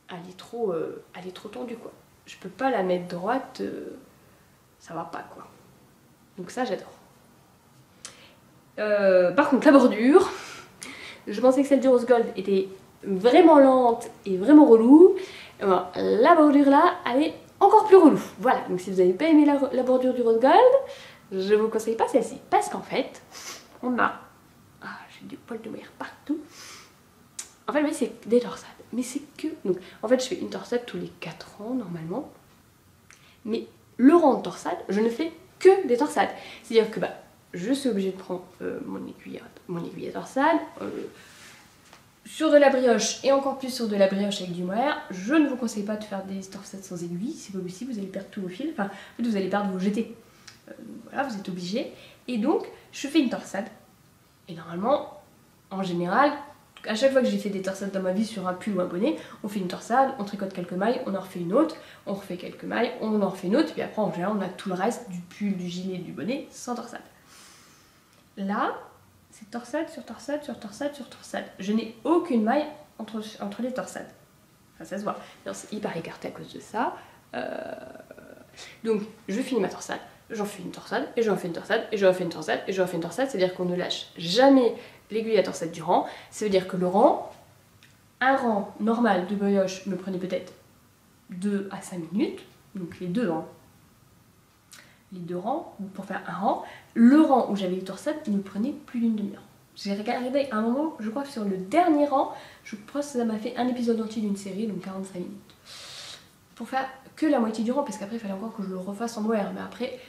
elle est trop tendue, quoi. Je peux pas la mettre droite, ça va pas, quoi. Donc ça, j'adore. Par contre, la bordure... Je pensais que celle du rose gold était vraiment lente et vraiment relou. Et ben, la bordure là, elle est encore plus relou. Voilà, donc si vous n'avez pas aimé la bordure du rose gold, je vous conseille pas celle-ci. Parce qu'en fait, on a... Ah, j'ai du poil de mer partout. En fait, oui, c'est des torsades. Mais c'est que... Donc, en fait, je fais une torsade tous les 4 rangs, normalement. Mais le rang de torsade, je ne fais que des torsades. C'est-à-dire que, je suis obligée de prendre mon aiguille à torsade sur de la brioche et encore plus sur de la brioche avec du mohair. Je ne vous conseille pas de faire des torsades sans aiguille, c'est pas possible, vous allez perdre tous vos fils, enfin en fait vous allez perdre vos jetés. Voilà, vous êtes obligés. Et donc je fais une torsade et normalement, en général, à chaque fois que j'ai fait des torsades dans ma vie sur un pull ou un bonnet, on fait une torsade, on tricote quelques mailles, on en refait une autre, on refait quelques mailles, on en refait une autre, puis après en général on a tout le reste du pull, du gilet, du bonnet sans torsade. Là, c'est torsade sur torsade sur torsade sur torsade. Je n'ai aucune maille entre les torsades. Enfin, ça se voit. C'est hyper écarté à cause de ça. Donc, je finis ma torsade, j'en fais une torsade, et j'en fais une torsade, et j'en fais une torsade, et j'en fais une torsade. C'est-à-dire qu'on ne lâche jamais l'aiguille à torsade du rang. Ça veut dire que un rang normal de brioche me prenait peut-être 2 à 5 minutes. Donc les deux, hein. Les 2 rangs, pour faire un rang. Le rang où j'avais les torsades, il me prenait plus d'une demi-heure. J'ai regardé à un moment, je crois que sur le dernier rang, je crois que ça m'a fait un épisode entier d'une série, donc 45 minutes. Pour faire que la moitié du rang, parce qu'après il fallait encore que je le refasse en mohair. Mais après,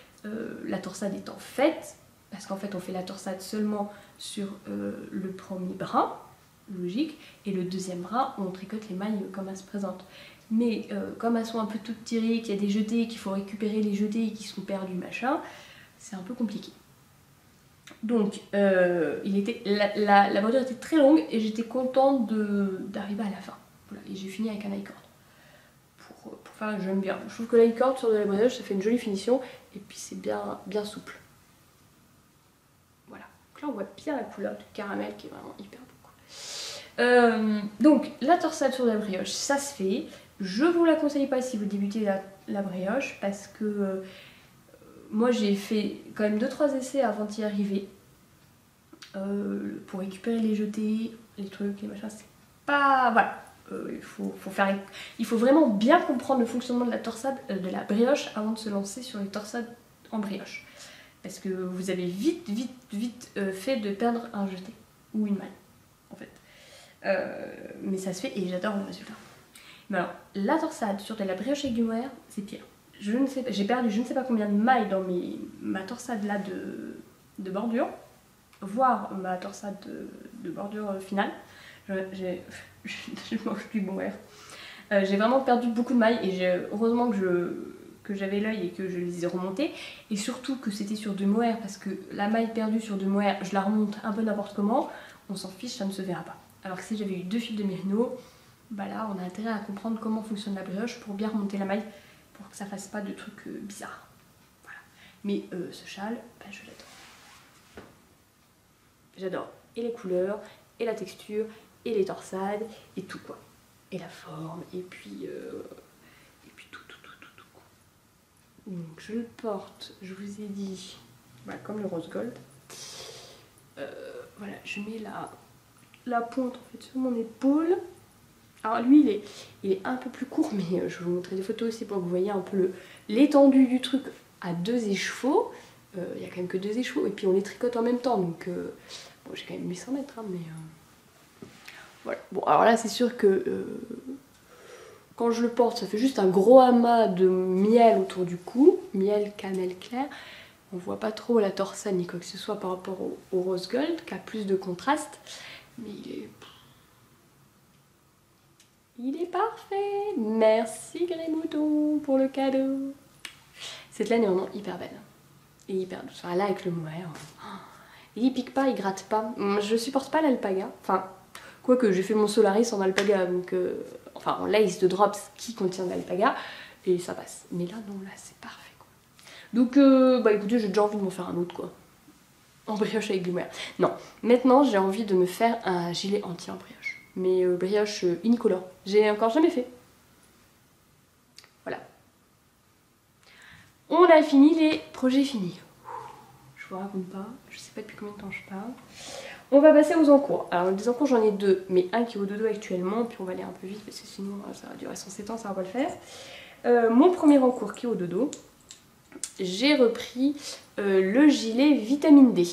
la torsade étant faite, parce qu'en fait on fait la torsade seulement sur le premier bras, logique, et le deuxième bras, on tricote les mailles comme elles se présentent. Mais comme elles sont un peu toutes tirées, qu'il y a des jetés, qu'il faut récupérer les jetés qui sont perdus, machin, c'est un peu compliqué. Donc, la bordure était très longue et j'étais contente d'arriver à la fin. Voilà, et j'ai fini avec un i-cord. Pour faire, j'aime bien. Je trouve que l'i-cord sur de la brioche, ça fait une jolie finition et puis c'est bien souple. Voilà. là on voit bien la couleur du caramel qui est vraiment hyper beau. Donc la torsade sur la brioche, ça se fait. Je vous la conseille pas si vous débutez la brioche parce que moi j'ai fait quand même 2-3 essais avant d'y arriver. Pour récupérer les jetés, les trucs, les machins, c'est pas... Voilà. Il faut vraiment bien comprendre le fonctionnement de la torsade, de la brioche avant de se lancer sur les torsades en brioche. Parce que vous avez vite fait de perdre un jeté ou une maille en fait. Mais ça se fait et j'adore le résultat. Mais alors, la torsade sur de la brioche avec du mohair, c'est pire. Je ne sais pas, j'ai perdu je ne sais pas combien de mailles dans ma torsade là de bordure, voire ma torsade de bordure finale. Je mange du mohair. J'ai vraiment perdu beaucoup de mailles et heureusement que j'avais l'œil et que je les ai remontées. Et surtout que c'était sur du mohair parce que la maille perdue sur du mohair, je la remonte un peu n'importe comment, on s'en fiche, ça ne se verra pas. Alors que si j'avais eu 2 fils de mérino, bah là on a intérêt à comprendre comment fonctionne la brioche pour bien remonter la maille pour que ça fasse pas de trucs bizarres. Voilà. Mais ce châle, bah, je l'adore. J'adore et les couleurs, et la texture, et les torsades, et tout quoi. Et la forme, et puis tout. Donc je le porte, je vous ai dit, voilà, comme le rose gold. Voilà, je mets la pointe en fait sur mon épaule. Alors lui il est un peu plus court, mais je vais vous montrer des photos aussi pour que vous voyez un peu l'étendue du truc à 2 écheveaux. Il y a quand même que 2 écheveaux, et puis on les tricote en même temps, donc bon, j'ai quand même 800 mètres, hein, mais voilà. Bon, alors là c'est sûr que quand je le porte, ça fait juste un gros amas de miel autour du cou, miel cannelle clair. On voit pas trop la torsade ni quoi que ce soit par rapport au rose gold, qui a plus de contraste, mais il est parfait. Merci Grémouton pour le cadeau. Cette laine est vraiment hyper belle et hyper douce. Enfin, là avec le mohair, il pique pas, il gratte pas. Je supporte pas l'alpaga. Enfin, quoique j'ai fait mon Solaris en alpaga, donc enfin en lace de drops qui contient de l'alpaga et ça passe. Mais là non, là c'est parfait quoi. Donc bah écoutez, j'ai déjà envie de m'en faire un autre quoi. En brioche avec du mohair. Non, maintenant j'ai envie de me faire un gilet entier en brioche. Mais brioche unicolore. J'ai encore jamais fait. Voilà. On a fini les projets finis. Je vous raconte pas, je sais pas depuis combien de temps je parle. On va passer aux encours. Alors les encours j'en ai 2, mais un qui est au dodo actuellement, puis on va aller un peu vite parce que sinon ça va durer 107 ans, ça va pas le faire. Mon premier encours qui est au dodo, j'ai repris le gilet vitamine D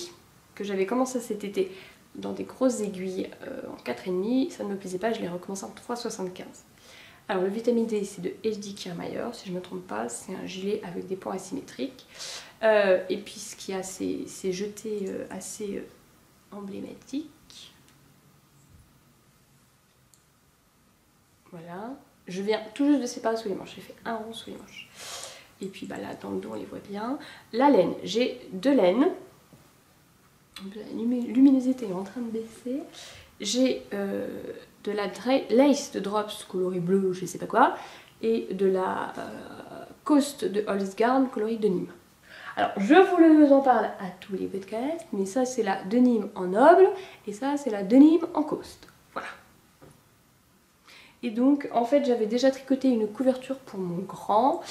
que j'avais commencé cet été dans des grosses aiguilles en 4,5, ça ne me plaisait pas, je l'ai recommencé en 3,75. Alors le vitamine D c'est de HD Kiermaier, si je ne me trompe pas, c'est un gilet avec des pans asymétriques. Et puis ce qui a ces jetés assez emblématiques. Voilà. Je viens tout juste de séparer sous les manches, j'ai fait un rond sous les manches. Et puis bah là dans le dos on les voit bien. La laine, j'ai 2 laines. La luminosité est en train de baisser. J'ai de la lace de drops coloris bleu, je sais pas quoi, et de la coast de Holzgarn coloris de Nîmes. Alors je vous en parle à tous les podcasts, mais ça c'est la de Nîmes en noble et ça c'est la de Nîmes en coast. Voilà. Et donc en fait j'avais déjà tricoté une couverture pour mon grand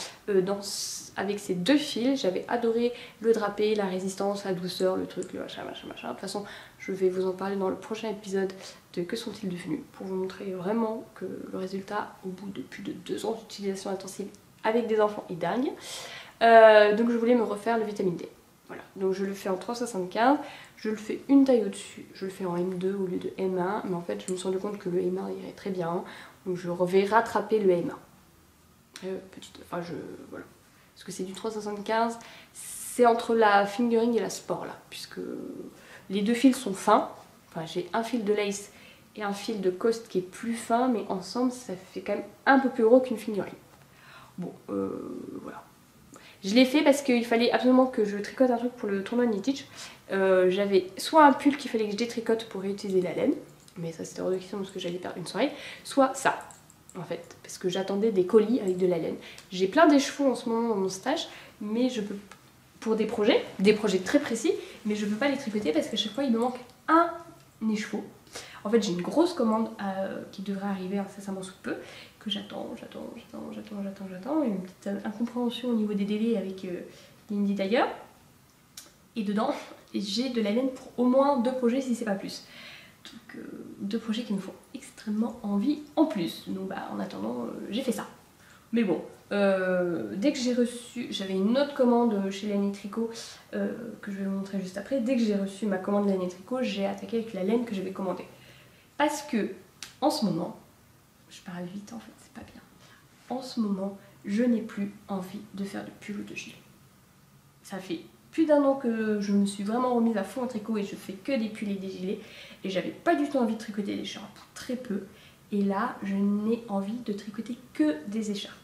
avec ces 2 fils. J'avais adoré le drapé, la résistance, la douceur, le truc, le machin. De toute façon je vais vous en parler dans le prochain épisode de Que sont-ils devenus, pour vous montrer vraiment que le résultat au bout de plus de 2 ans d'utilisation intensive avec des enfants est dingue. Donc je voulais me refaire le vitamine D. Voilà, donc je le fais en 3,75, je le fais une taille au-dessus, je le fais en M2 au lieu de M1, mais en fait je me suis rendu compte que le M1 irait très bien, donc je vais rattraper le M1. Voilà. Parce que c'est du 3,75, c'est entre la fingering et la sport là, puisque les 2 fils sont fins, enfin j'ai un fil de lace et un fil de coast qui est plus fin, mais ensemble ça fait quand même un peu plus gros qu'une fingering. Bon, voilà. Je l'ai fait parce qu'il fallait absolument que je tricote un truc pour le tournoi de Knitich. J'avais soit un pull qu'il fallait que je détricote pour réutiliser la laine, mais ça c'était hors de question parce que j'allais perdre une soirée, soit ça, en fait, parce que j'attendais des colis avec de la laine. J'ai plein d'écheveaux en ce moment dans mon stage, mais je peux pour des projets très précis, mais je ne peux pas les tricoter parce qu'à chaque fois il me manque un écheveau. En fait j'ai une grosse commande qui devrait arriver incessamment sous peu, que j'attends, une petite incompréhension au niveau des délais avec l'Indie d'ailleurs. Et dedans j'ai de la laine pour au moins 2 projets si c'est pas plus. Donc 2 projets qui me font extrêmement envie en plus. Donc bah en attendant j'ai fait ça. Mais bon, dès que j'ai reçu, j'avais une autre commande chez Laine et Tricot que je vais vous montrer juste après. Dès que j'ai reçu ma commande Laine et Tricot, j'ai attaqué avec la laine que j'avais commandée. Parce que, en ce moment, je parle vite en fait, c'est pas bien. En ce moment, je n'ai plus envie de faire de pull ou de gilet. Ça fait plus d'1 an que je me suis vraiment remise à fond en tricot et je fais que des pulls et des gilets. Et j'avais pas du tout envie de tricoter des écharpes, très peu. Et là, je n'ai envie de tricoter que des écharpes.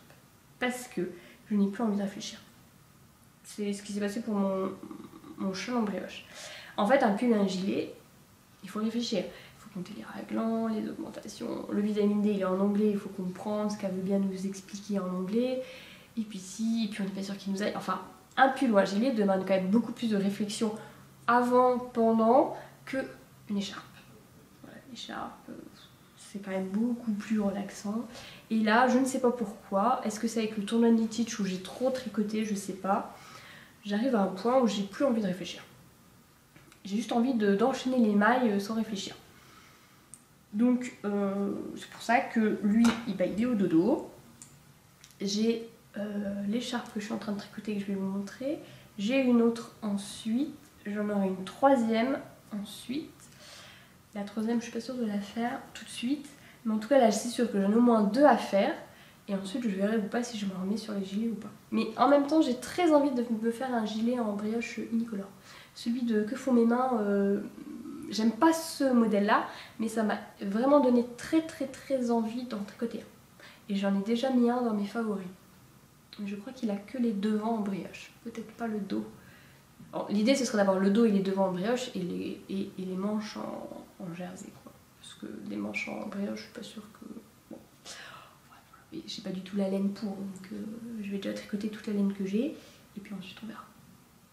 Parce que je n'ai plus envie de réfléchir. C'est ce qui s'est passé pour mon châle en brioche. En fait, un pull et un gilet, il faut réfléchir. Il faut compter les raglans, les augmentations. Le vitamine D, il est en anglais, il faut comprendre ce qu'elle veut bien nous expliquer en anglais. Et puis si, et puis on n'est pas sûr qu'il nous aille. Enfin, un pull ou un gilet demande quand même beaucoup plus de réflexion avant, pendant, qu'une écharpe. Voilà, l'écharpe, c'est quand même beaucoup plus relaxant. Et là, je ne sais pas pourquoi. Est-ce que c'est avec le tournoi Knit Itch où j'ai trop tricoté? Je sais pas. J'arrive à un point où j'ai plus envie de réfléchir. J'ai juste envie d'enchaîner les mailles sans réfléchir. Donc, c'est pour ça que lui, il est au dodo. J'ai l'écharpe que je suis en train de tricoter que je vais vous montrer. J'ai une autre ensuite. J'en aurai une troisième ensuite. La troisième, je suis pas sûre de la faire tout de suite. Mais en tout cas, là, je suis sûre que j'en ai au moins 2 à faire. Et ensuite, je verrai ou pas si je me remets sur les gilets ou pas. Mais en même temps, j'ai très envie de me faire un gilet en brioche unicolore. Celui de Que font mes mains, j'aime pas ce modèle-là. Mais ça m'a vraiment donné très envie d'en tricoter un. Et j'en ai déjà mis un dans mes favoris. Je crois qu'il a que les devants en brioche. Peut-être pas le dos. L'idée, ce serait d'avoir le dos et les devants en brioche et les manches en jersey, quoi. Parce que les manches en brioche, je suis pas sûre que... Bon. Voilà. J'ai pas du tout la laine pour, donc je vais déjà tricoter toute la laine que j'ai, et puis ensuite on verra.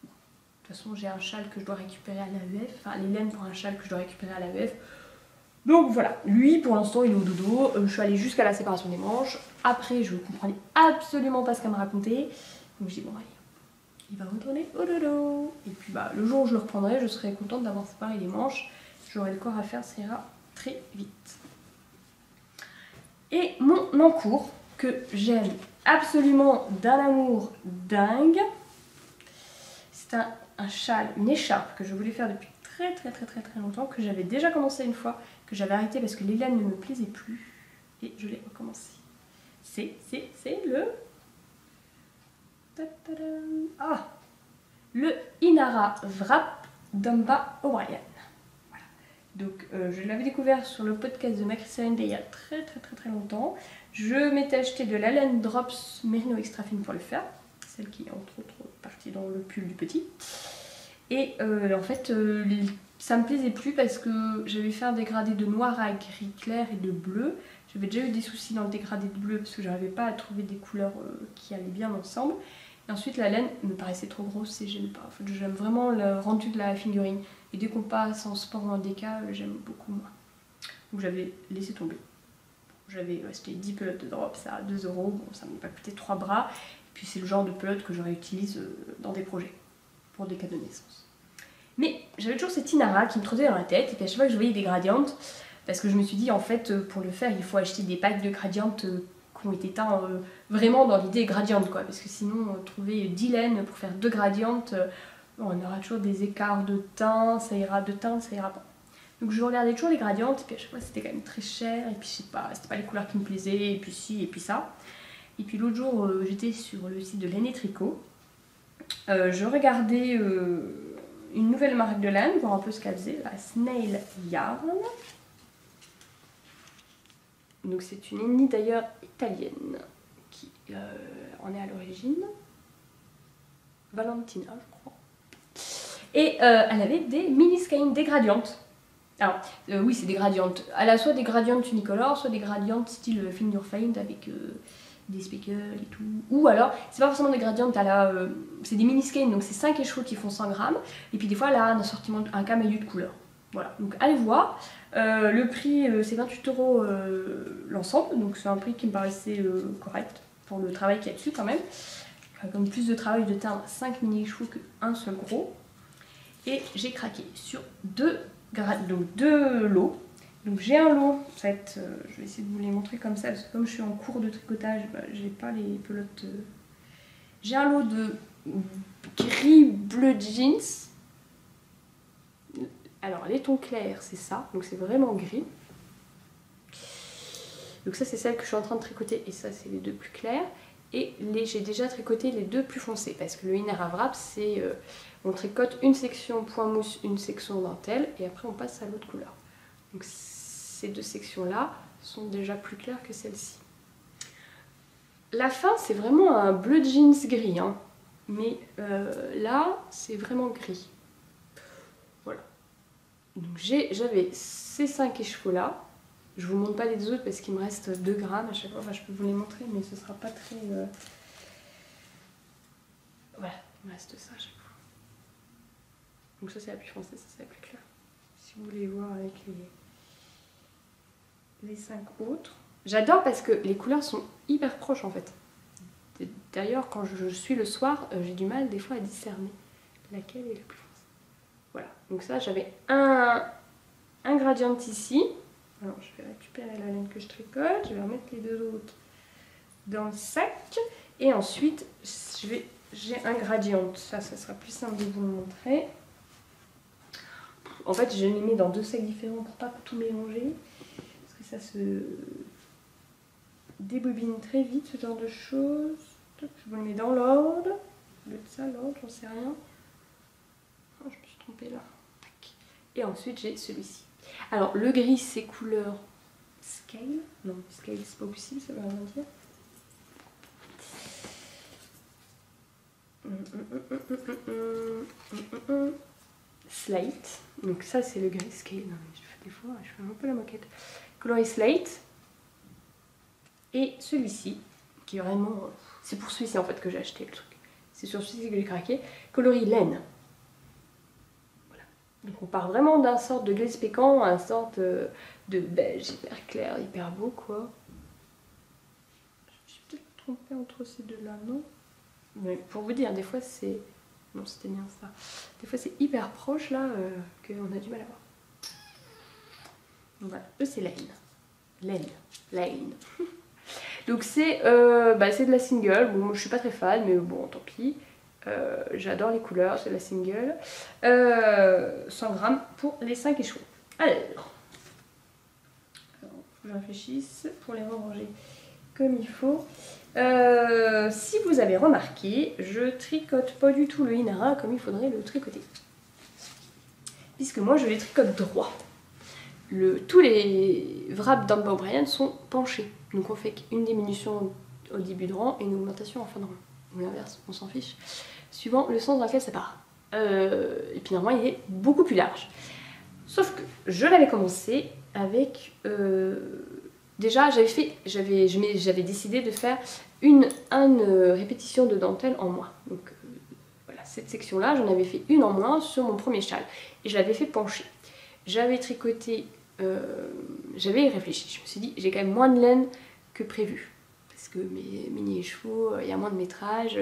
Bon. De toute façon, j'ai un châle que je dois récupérer à l'AEF, enfin les laines pour un châle que je dois récupérer à l'AEF. Donc voilà, lui pour l'instant il est au dodo, je suis allée jusqu'à la séparation des manches. Après, je ne comprenais absolument pas ce qu'elle me racontait, donc je dis bon allez, il va retourner au dodo. Et puis bah, le jour où je le reprendrai, je serai contente d'avoir séparé les manches. J'aurai le corps à faire, ça ira très vite. Et mon encours, que j'aime absolument d'un amour dingue, c'est un châle, une écharpe que je voulais faire depuis très longtemps, que j'avais déjà commencé une fois, que j'avais arrêté parce que les laines ne me plaisaient plus. Et je l'ai recommencé. C'est le... Ah, le Inara Wrap d'Amba O'Brien. Voilà. Donc je l'avais découvert sur le podcast de Macri il y a très longtemps. Je m'étais acheté de la laine Drops Merino Extra Fine pour le faire, celle qui est entre autres partie dans le pull du petit. Et en fait ça me plaisait plus parce que j'avais fait un dégradé de noir à gris clair et de bleu. J'avais déjà eu des soucis dans le dégradé de bleu parce que j'arrivais pas à trouver des couleurs qui allaient bien ensemble. Et ensuite la laine me paraissait trop grosse et j'aime pas. En fait, j'aime vraiment le rendu de la figurine. Et dès qu'on passe en sport ou en déca, j'aime beaucoup moins. Donc j'avais laissé tomber. J'avais acheté 10 pelotes de drops à 2 €. Bon, ça m'a pas coûté 3 bras. Et puis c'est le genre de pelote que je réutilise dans des projets. Pour des cadeaux de naissance. Mais j'avais toujours cette Inara qui me trottait dans la tête. Et puis à chaque fois que je voyais des gradientes, parce que je me suis dit en fait pour le faire il faut acheter des packs de gradientes qui ont été teints vraiment dans l'idée gradiente quoi, parce que sinon trouver 10 laines pour faire 2 gradientes, on aura toujours des écarts de teint, ça ira pas. Donc je regardais toujours les gradientes et puis à chaque fois c'était quand même très cher et puis je sais pas, c'était pas les couleurs qui me plaisaient et puis ci et puis ça. Et puis l'autre jour j'étais sur le site de Laine et Tricot, je regardais une nouvelle marque de laine, voir un peu ce qu'elle faisait, la Snail Yarn. Donc c'est une ethnie d'ailleurs italienne qui en est à l'origine. Valentina je crois. Et elle avait des mini skeins, des gradientes. Alors, oui, c'est des gradientes. Elle a soit des gradientes unicolores, soit des gradientes style Finger Faint avec des speckles et tout. Ou alors, c'est pas forcément des gradientes, c'est des mini skeins, donc c'est 5 échevaux qui font 100 grammes. Et puis des fois, elle a un assortiment, un camailleux de couleurs. Voilà, donc allez voir. Le prix, c'est 28 € l'ensemble, donc c'est un prix qui me paraissait correct pour le travail qu'il y a dessus quand même. Comme plus de travail de teindre 5 mini échevaux qu'un seul gros. Et j'ai craqué sur deux lots. Donc j'ai un lot, ça va être, je vais essayer de vous les montrer comme ça, parce que comme je suis en cours de tricotage, bah, j'ai pas les pelotes. J'ai un lot de gris bleu jeans. Alors les tons clairs, c'est ça, donc c'est vraiment gris. Donc ça c'est celle que je suis en train de tricoter, et ça c'est les deux plus clairs. Et j'ai déjà tricoté les deux plus foncés, parce que le inner wrap, c'est on tricote une section point mousse, une section dentelle, et après on passe à l'autre couleur. Donc ces deux sections-là sont déjà plus claires que celle-ci. La fin, c'est vraiment un bleu jeans gris, hein. Mais là, c'est vraiment gris. Voilà. Donc j'avais ces 5 écheveaux-là. Je vous montre pas les autres parce qu'il me reste 2 grammes à chaque fois. Enfin, je peux vous les montrer, mais ce sera pas très... Voilà, il me reste ça à chaque fois. Donc ça, c'est la plus foncée, ça, c'est la plus claire. Si vous voulez voir avec les 5 autres. J'adore parce que les couleurs sont hyper proches en fait. D'ailleurs, quand je suis le soir, j'ai du mal des fois à discerner laquelle est la plus foncée. Voilà, donc ça, j'avais un gradient ici. Alors, je vais récupérer la laine que je tricote, je vais remettre les deux autres dans le sac. Et ensuite, j'ai un gradient. Ça sera plus simple de vous le montrer. En fait, je les mets dans 2 sacs différents pour pas tout mélanger. Parce que ça se débobine très vite, ce genre de choses. Je vous le mets dans l'ordre. Le de ça, l'ordre, j'en sais rien. Oh, je me suis trompée là. Et ensuite, j'ai celui-ci. Alors, le gris, c'est couleur scale. Non, scale, c'est pas possible, ça veut rien dire. Slate. Donc ça, c'est le gris scale. Non, mais des fois, je fais un peu la moquette. Coloris slate. Et celui-ci, qui est vraiment... C'est pour celui-ci, en fait, que j'ai acheté le truc. C'est sur celui-ci que j'ai craqué. Coloris laine. Donc on part vraiment d'un sorte de gris pécan à un sorte de beige hyper clair, hyper beau quoi. Je me suis peut-être trompée entre ces deux-là, non? Mais pour vous dire, des fois c'est... Non, c'était bien ça. Des fois c'est hyper proche là qu'on a du mal à voir. Donc voilà, eux c'est laine. Donc c'est de la single. Bon, moi je suis pas très fan, mais bon, tant pis. J'adore les couleurs, c'est la single. 100 grammes pour les 5 échevaux. Alors, faut que je réfléchisse pour les ranger comme il faut. Si vous avez remarqué, je tricote pas du tout le inara comme il faudrait le tricoter. Puisque moi je les tricote droit. Tous les wraps d'Amber O'Brien sont penchés. Donc on fait une diminution au début de rang et une augmentation en fin de rang. Ou l'inverse, on s'en fiche. Suivant le sens dans lequel ça part. Et puis normalement il est beaucoup plus large. Sauf que je l'avais commencé avec... déjà j'avais décidé de faire une répétition de dentelle en moins. Donc voilà, cette section là j'en avais fait une en moins sur mon premier châle. Et je l'avais fait pencher. J'avais tricoté, j'avais réfléchi. Je me suis dit j'ai quand même moins de laine que prévu. Parce que mes mini échevaux, il y a moins de métrage,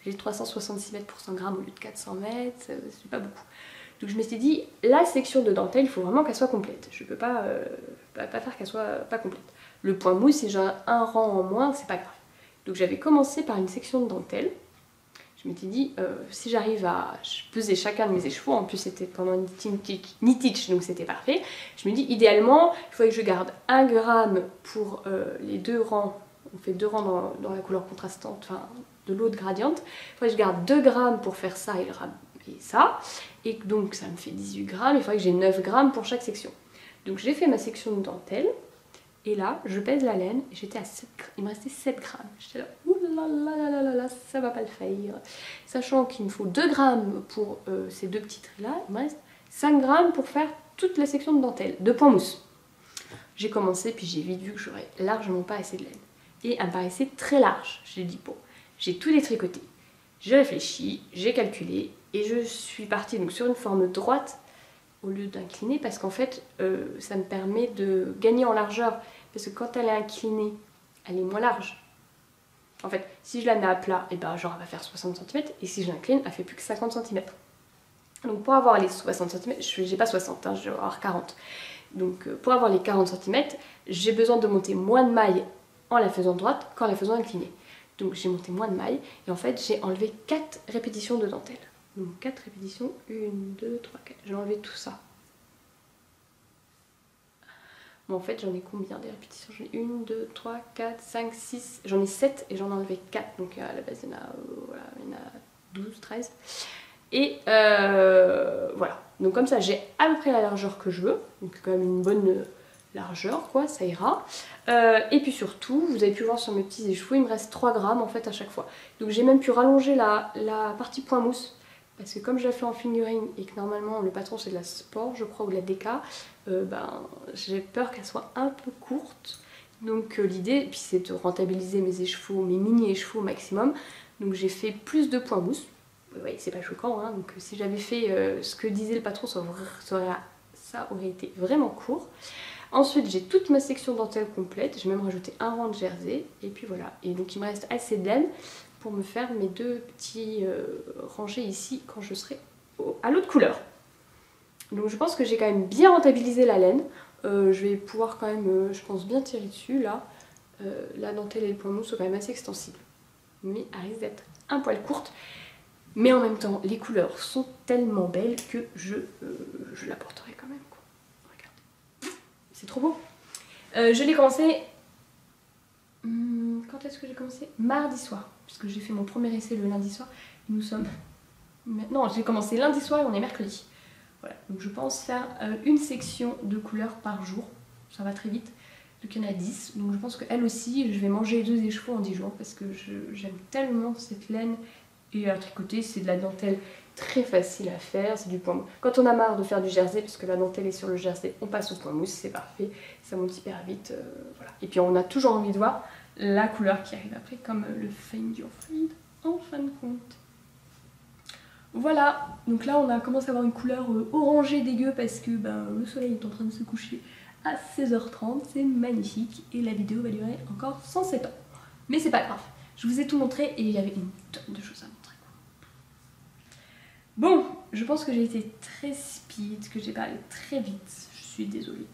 j'ai 366 mètres pour 100 grammes au lieu de 400 mètres, c'est pas beaucoup. Donc je me suis dit, la section de dentelle, il faut vraiment qu'elle soit complète. Je peux pas faire qu'elle soit pas complète. Le point mousse, si j'ai un rang en moins, c'est pas grave. Donc j'avais commencé par une section de dentelle. Je m'étais dit, si j'arrive à peser chacun de mes échevaux, en plus c'était pendant une knit-teach, donc c'était parfait. Je me dis, idéalement, il faudrait que je garde 1 gramme pour les 2 rangs. On fait 2 rangs dans la couleur contrastante, enfin de l'autre gradiente. Il faudrait que je garde 2 grammes pour faire ça et ça. Et donc ça me fait 18 grammes. Il faudrait que j'ai 9 grammes pour chaque section. Donc j'ai fait ma section de dentelle. Et là, je pèse la laine. Et j'étais à 7 grammes. Il me restait 7 grammes. J'étais là, ouh là, ça va pas le faire. Sachant qu'il me faut 2 grammes pour ces 2 petits traits là. Il me reste 5 grammes pour faire toute la section de dentelle, de point mousse. J'ai commencé, puis j'ai vite vu que j'aurais largement pas assez de laine. Et elle me paraissait très large. J'ai dit bon, j'ai tout détricoté. J'ai réfléchi, j'ai calculé, et je suis partie donc sur une forme droite au lieu d'incliner, parce qu'en fait, ça me permet de gagner en largeur. Parce que quand elle est inclinée, elle est moins large. En fait, si je la mets à plat, et ben genre elle va faire 60 cm, et si je l'incline, elle fait plus que 50 cm. Donc pour avoir les 60 cm, j'ai pas 60, hein, je vais avoir 40. Donc pour avoir les 40 cm, j'ai besoin de monter moins de mailles en la faisant droite qu'en la faisant inclinée. Donc j'ai monté moins de mailles, et en fait j'ai enlevé 4 répétitions de dentelle. Donc 4 répétitions, 1, 2, 3, 4. J'ai enlevé tout ça. Bon, en fait, j'en ai combien des répétitions? J'en ai 1, 2, 3, 4, 5, 6. J'en ai 7 et j'en ai enlevé 4. Donc à la base, il y en a, voilà, il y en a 12, 13. Et voilà. Donc comme ça, j'ai à peu près la largeur que je veux. Donc quand même une bonne largeur, quoi, ça ira. Et puis surtout, vous avez pu voir sur mes petits écheveaux, il me reste 3 grammes en fait à chaque fois. Donc j'ai même pu rallonger la partie point mousse. Parce que comme je la fais en fingering et que normalement le patron c'est de la sport je crois ou de la DK, j'ai peur qu'elle soit un peu courte. Donc l'idée, puis c'est de rentabiliser mes écheveaux, mes mini écheveaux au maximum. Donc j'ai fait plus de points mousse. Vous voyez, c'est pas choquant, hein. Donc si j'avais fait ce que disait le patron, ça aurait été vraiment court. Ensuite j'ai toute ma section dentelle complète, j'ai même rajouté un rang de jersey. Et puis voilà, et donc il me reste assez de laine pour me faire mes 2 petits rangées ici quand je serai à l'autre couleur. Donc je pense que j'ai quand même bien rentabilisé la laine. Je vais pouvoir quand même, je pense, bien tirer dessus là. La dentelle et le point mousse sont quand même assez extensibles. Mais elle risque d'être un poil courte. Mais en même temps, les couleurs sont tellement belles que je la porterai quand même, quoi. Regarde. C'est trop beau. Je l'ai commencé... Quand est-ce que j'ai commencé? Mardi soir. Puisque j'ai fait mon premier essai le lundi soir. Nous sommes... Non, j'ai commencé lundi soir et on est mercredi. Voilà, donc je pense faire une section de couleurs par jour. Ça va très vite. Donc il y en a 10. Donc je pense qu'elle aussi, je vais manger 2 écheveaux en 10 jours. Parce que j'aime tellement cette laine. Et à tricoter, c'est de la dentelle très facile à faire. C'est du point mousse. Quand on a marre de faire du jersey, parce que la dentelle est sur le jersey, on passe au point mousse. C'est parfait. Ça monte hyper vite. Voilà. Et puis on a toujours envie de voir la couleur qui arrive après, comme le Find Your Fade en fin de compte. Voilà, donc là on a commencé à avoir une couleur orangée dégueu parce que le soleil est en train de se coucher à 16h30, c'est magnifique et la vidéo va durer encore 107 ans. Mais c'est pas grave, je vous ai tout montré et il y avait une tonne de choses à montrer. Bon, je pense que j'ai été très speed, que j'ai parlé très vite, je suis désolée.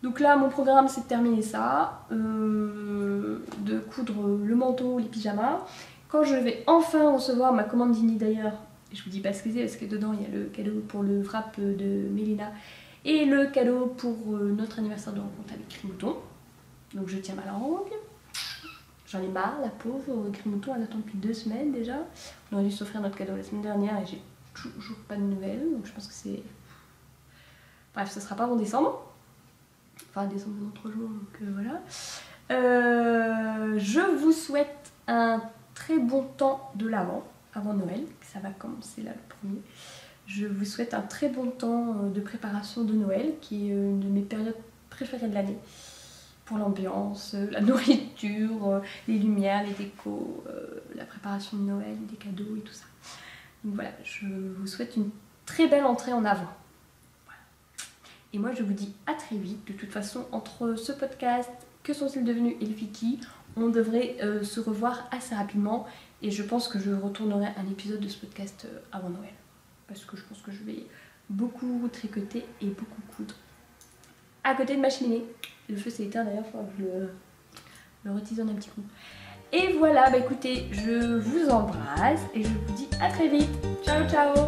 Donc là mon programme c'est de terminer ça, de coudre le manteau, les pyjamas. Quand je vais enfin recevoir ma commande d'Ini d'ailleurs, je vous dis pas ce que c'est parce que dedans il y a le cadeau pour le wrap de Mélina et le cadeau pour notre anniversaire de rencontre avec Grimouton. Donc je tiens ma langue. J'en ai marre, la pauvre Grimouton, elle attend depuis 2 semaines déjà. On aurait dû s'offrir notre cadeau la semaine dernière et j'ai toujours pas de nouvelles. Donc je pense que c'est... Bref, ce sera pas avant décembre. Enfin décembre dans 3 jours, donc voilà. Je vous souhaite un très bon temps de l'Avent, avant Noël, ça va commencer là le 1er. Je vous souhaite un très bon temps de préparation de Noël, qui est une de mes périodes préférées de l'année. Pour l'ambiance, la nourriture, les lumières, les décos, la préparation de Noël, des cadeaux et tout ça. Donc voilà, je vous souhaite une très belle entrée en avant. Voilà. Et moi je vous dis à très vite. De toute façon, entre ce podcast, Que sont-ils devenus et le Fiki, on devrait se revoir assez rapidement et je pense que je retournerai un épisode de ce podcast avant Noël. Parce que je pense que je vais beaucoup tricoter et beaucoup coudre. À côté de ma cheminée. Le feu s'est éteint d'ailleurs, il faudra que je le retisonne un petit coup. Et voilà, écoutez, je vous embrasse et je vous dis à très vite. Ciao ciao.